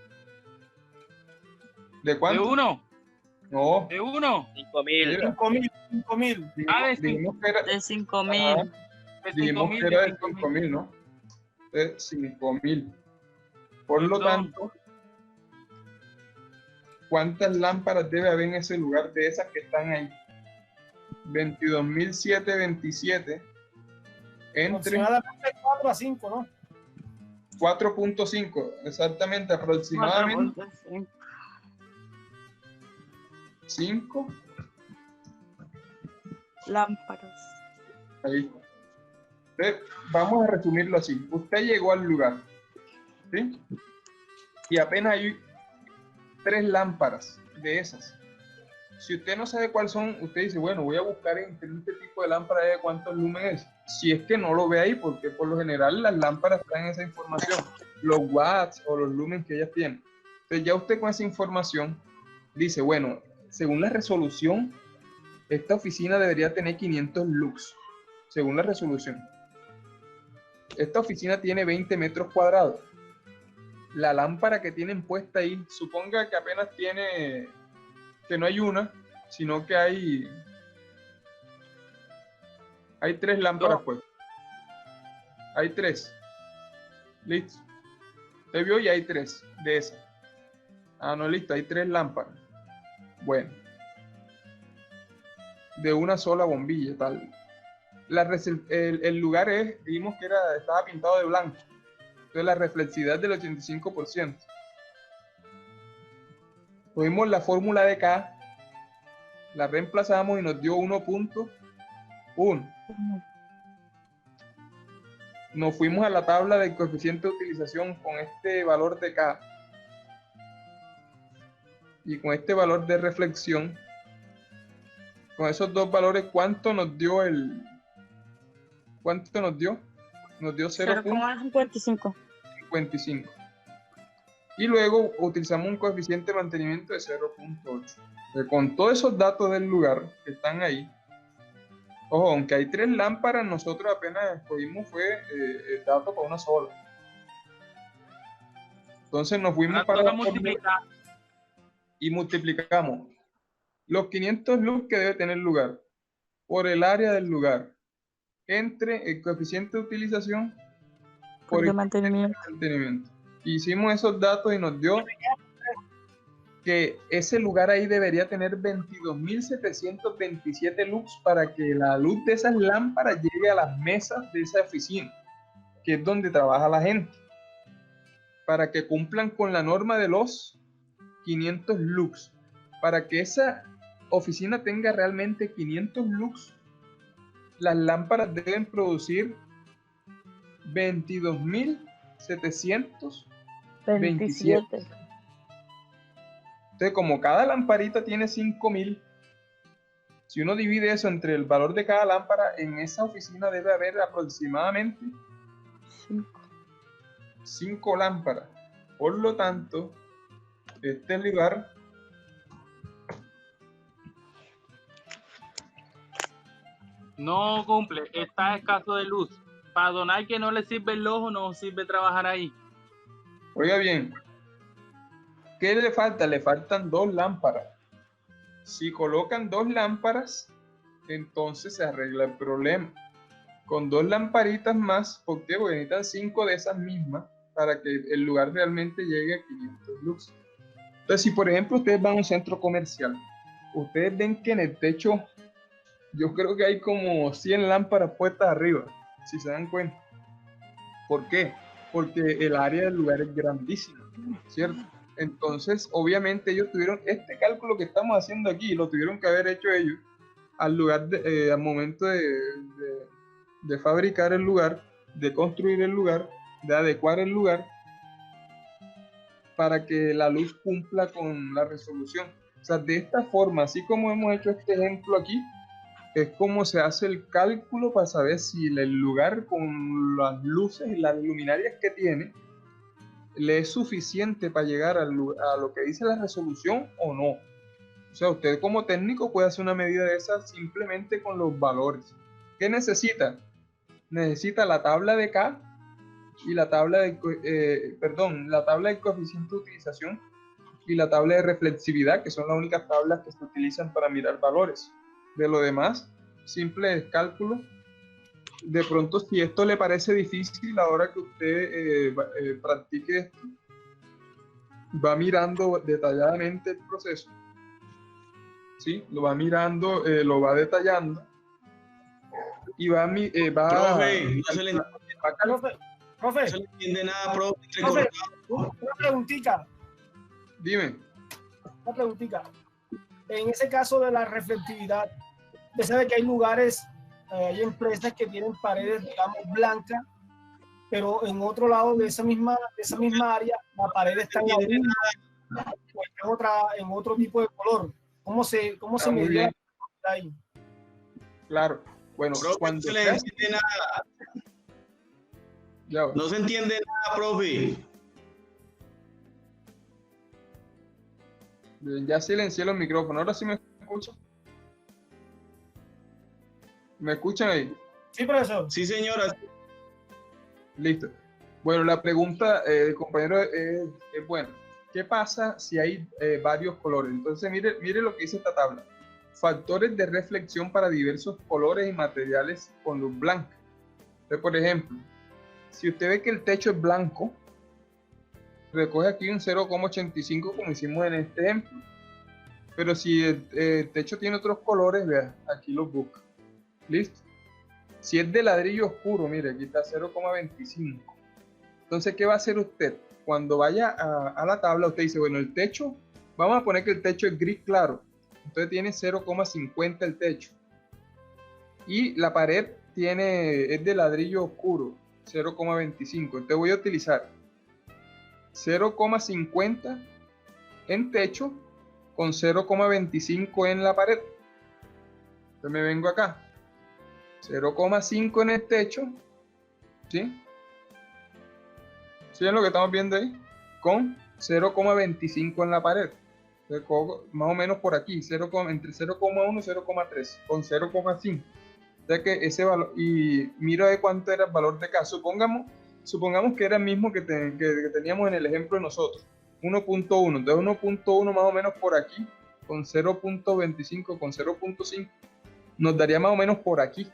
¿De cuánto? ¿De uno? No. ¿De uno? 5.000. 5.000. Dijimos que era, De 5.000. dijimos que era de 5.000, ¿no? De 5.000. Por lo tanto, ¿cuántas lámparas debe haber en ese lugar de esas que están ahí? 22.727 entre Aproximadamente 4 a 5, ¿no? 4.5, exactamente, aproximadamente 5 lámparas. ahí. Entonces, vamos a resumirlo así. Usted llegó al lugar, ¿sí? Y apenas hay 3 lámparas de esas. Si usted no sabe cuáles son, usted dice, bueno, voy a buscar en internet este tipo de lámpara de cuántos lumen es. Si es que no lo ve ahí, porque por lo general las lámparas traen esa información, los watts o los lumen que ellas tienen. Entonces ya usted con esa información dice, bueno, según la resolución, esta oficina debería tener 500 lux, según la resolución. Esta oficina tiene 20 metros cuadrados. La lámpara que tienen puesta ahí, suponga que apenas tiene, que no hay una, sino que hay 3 lámparas puestas. Hay 3. Listo. Usted vio y hay 3 de esas. Ah, no, listo, hay 3 lámparas. Bueno. De una sola bombilla, tal. El lugar vimos que estaba pintado de blanco. Entonces la reflexividad del 85%. Cogimos la fórmula de K, la reemplazamos y nos dio 1.1. Nos fuimos a la tabla del coeficiente de utilización con este valor de K y con este valor de reflexión. Con esos dos valores, ¿cuánto nos dio ¿cuánto nos dio? Nos dio 0,55. 0.55. Y luego utilizamos un coeficiente de mantenimiento de 0.8. Con todos esos datos del lugar que están ahí, ojo, aunque hay 3 lámparas, nosotros apenas escogimos fue el dato para una sola. Entonces nos fuimos para la fórmula y multiplicamos los 500 lux que debe tener lugar por el área del lugar entre el coeficiente de utilización por el mantenimiento. Hicimos esos datos y nos dio que ese lugar ahí debería tener 22.727 lux para que la luz de esas lámparas llegue a las mesas de esa oficina, que es donde trabaja la gente, para que cumplan con la norma de los 500 lux. Para que esa oficina tenga realmente 500 lux, las lámparas deben producir 22.727. Entonces, como cada lamparita tiene 5.000, si uno divide eso entre el valor de cada lámpara, en esa oficina debe haber aproximadamente 5 lámparas. Por lo tanto, este lugar no cumple, está escaso de luz. Para donar que no le sirve el ojo, no sirve trabajar ahí. Oiga bien, ¿qué le falta? Le faltan 2 lámparas. Si colocan 2 lámparas, entonces se arregla el problema. Con 2 lamparitas más, ¿por qué? Porque necesitan 5 de esas mismas para que el lugar realmente llegue a 500 lux. Entonces, si por ejemplo ustedes van a un centro comercial, ustedes ven que en el techo, yo creo que hay como 100 lámparas puestas arriba, si se dan cuenta. ¿Por qué? Porque el área del lugar es grandísima, ¿cierto? Entonces, obviamente ellos tuvieron este cálculo que estamos haciendo aquí, lo tuvieron que haber hecho ellos al momento de fabricar el lugar, de construir el lugar, de adecuar el lugar para que la luz cumpla con la resolución. O sea, de esta forma, así como hemos hecho este ejemplo aquí, es como se hace el cálculo para saber si el lugar con las luces y las luminarias que tiene le es suficiente para llegar a lo que dice la resolución o no. O sea, usted como técnico puede hacer una medida de esas simplemente con los valores. ¿Qué necesita? Necesita la tabla de K y la tabla la tabla de coeficiente de utilización y la tabla de reflexividad, que son las únicas tablas que se utilizan para mirar valores. De lo demás, simple cálculo. De pronto, si esto le parece difícil, ahora que usted practique esto, va mirando detalladamente el proceso, ¿sí? Lo va mirando, lo va detallando y va profe, no se le entiende nada, profe. Una preguntita. Dime. Una preguntita. En ese caso de la reflectividad, usted sabe que hay lugares, hay empresas que tienen paredes, digamos, blancas, pero en otro lado de esa misma área, la pared está en otro tipo de color. ¿Cómo se mide ahí? Claro. Bueno, profe, cuando no se le entiende nada. No se entiende nada, profe. Ya silencié los micrófonos. Ahora sí me escuchan. ¿Me escuchan ahí? Sí, profesor. Sí, señora. Listo. Bueno, la pregunta, compañero, es buena. ¿Qué pasa si hay varios colores? Entonces, mire lo que dice esta tabla. Factores de reflexión para diversos colores y materiales con luz blanca. Entonces, por ejemplo, si usted ve que el techo es blanco, recoge aquí un 0,85 como hicimos en este ejemplo. Pero si el techo tiene otros colores, vea, aquí los busca. ¿Listo? Si es de ladrillo oscuro, mire, aquí está 0,25. Entonces, ¿qué va a hacer usted? Cuando vaya a la tabla, usted dice, bueno, el techo vamos a poner que el techo es gris claro, entonces tiene 0,50 el techo. Y la pared es de ladrillo oscuro, 0,25. Entonces voy a utilizar 0,50 en techo con 0,25 en la pared. Entonces me vengo acá, 0,5 en el techo, ¿sí? ¿Sí es lo que estamos viendo ahí? Con 0,25 en la pared. Entonces, más o menos por aquí, entre 0,1 y 0,3, con 0,5. O sea que ese valor, y mira de cuánto era el valor de K. Supongamos que era el mismo que teníamos en el ejemplo de nosotros, 1.1. Entonces 1.1 más o menos por aquí, con 0.25, con 0.5, nos daría más o menos por aquí,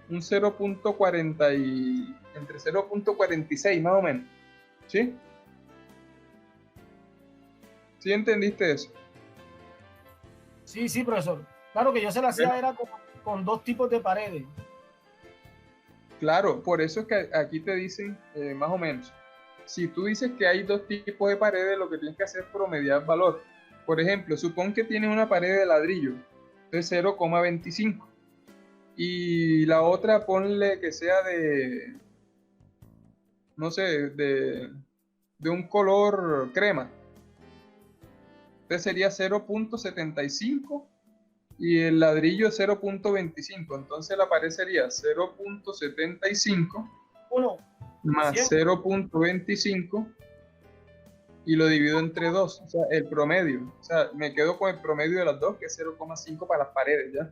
un 0.40 y entre 0.46 más o menos. ¿Sí? ¿Sí entendiste eso? Sí, profesor. Claro que yo se la hacía era con dos tipos de paredes. Claro, por eso es que aquí te dicen más o menos. Si tú dices que hay dos tipos de paredes, lo que tienes que hacer es promediar valor. Por ejemplo, supón que tienes una pared de ladrillo, de 0,25. Y la otra ponle que sea de, no sé, de un color crema. Entonces sería 0.75 y el ladrillo es 0.25. Entonces la pared sería 0.75 más 0.25 y lo divido entre 2, o sea, el promedio. O sea, me quedo con el promedio de las dos, que es 0,5 para las paredes, ¿ya?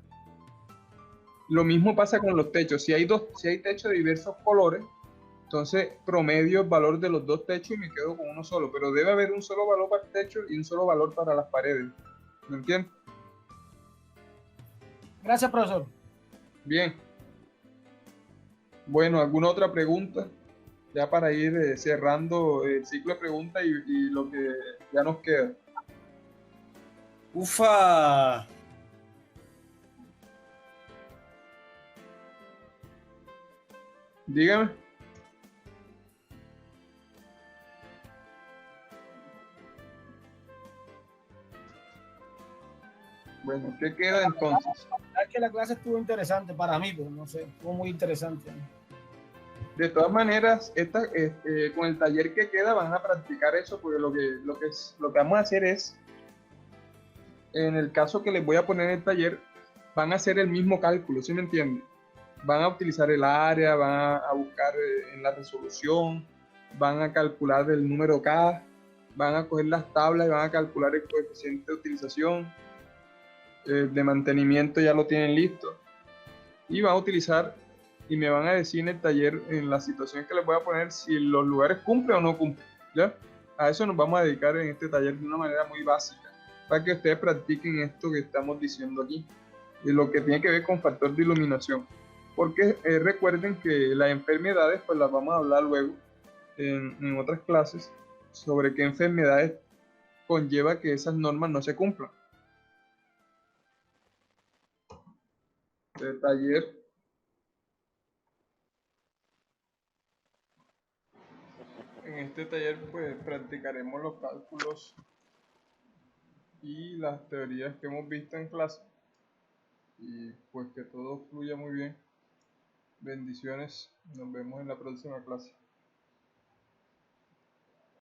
Lo mismo pasa con los techos. Si hay techos de diversos colores, entonces promedio el valor de los dos techos y me quedo con uno solo. Pero debe haber un solo valor para el techo y un solo valor para las paredes. ¿Me entiendes? Gracias, profesor. Bien. Bueno, ¿alguna otra pregunta? Ya para ir cerrando el ciclo de preguntas y lo que ya nos queda. Ufa. Dígame. Bueno, ¿qué queda entonces? Es que la clase estuvo interesante para mí, pero no sé, estuvo muy interesante. De todas maneras, con el taller que queda van a practicar eso, porque lo que vamos a hacer es, en el caso que les voy a poner en el taller, van a hacer el mismo cálculo, ¿sí me entienden? Van a utilizar el área, van a buscar en la resolución, van a calcular el número K, van a coger las tablas y van a calcular el coeficiente de utilización, de mantenimiento ya lo tienen listo, y van a utilizar y me van a decir en el taller, en las situaciones que les voy a poner, si los lugares cumplen o no cumplen, ¿ya? A eso nos vamos a dedicar en este taller de una manera muy básica, para que ustedes practiquen esto que estamos diciendo aquí, y lo que tiene que ver con factor de iluminación. Porque recuerden que las enfermedades, pues las vamos a hablar luego en otras clases, sobre qué enfermedades conlleva que esas normas no se cumplan. El taller. En este taller pues practicaremos los cálculos y las teorías que hemos visto en clase, y pues que todo fluya muy bien. Bendiciones, nos vemos en la próxima clase.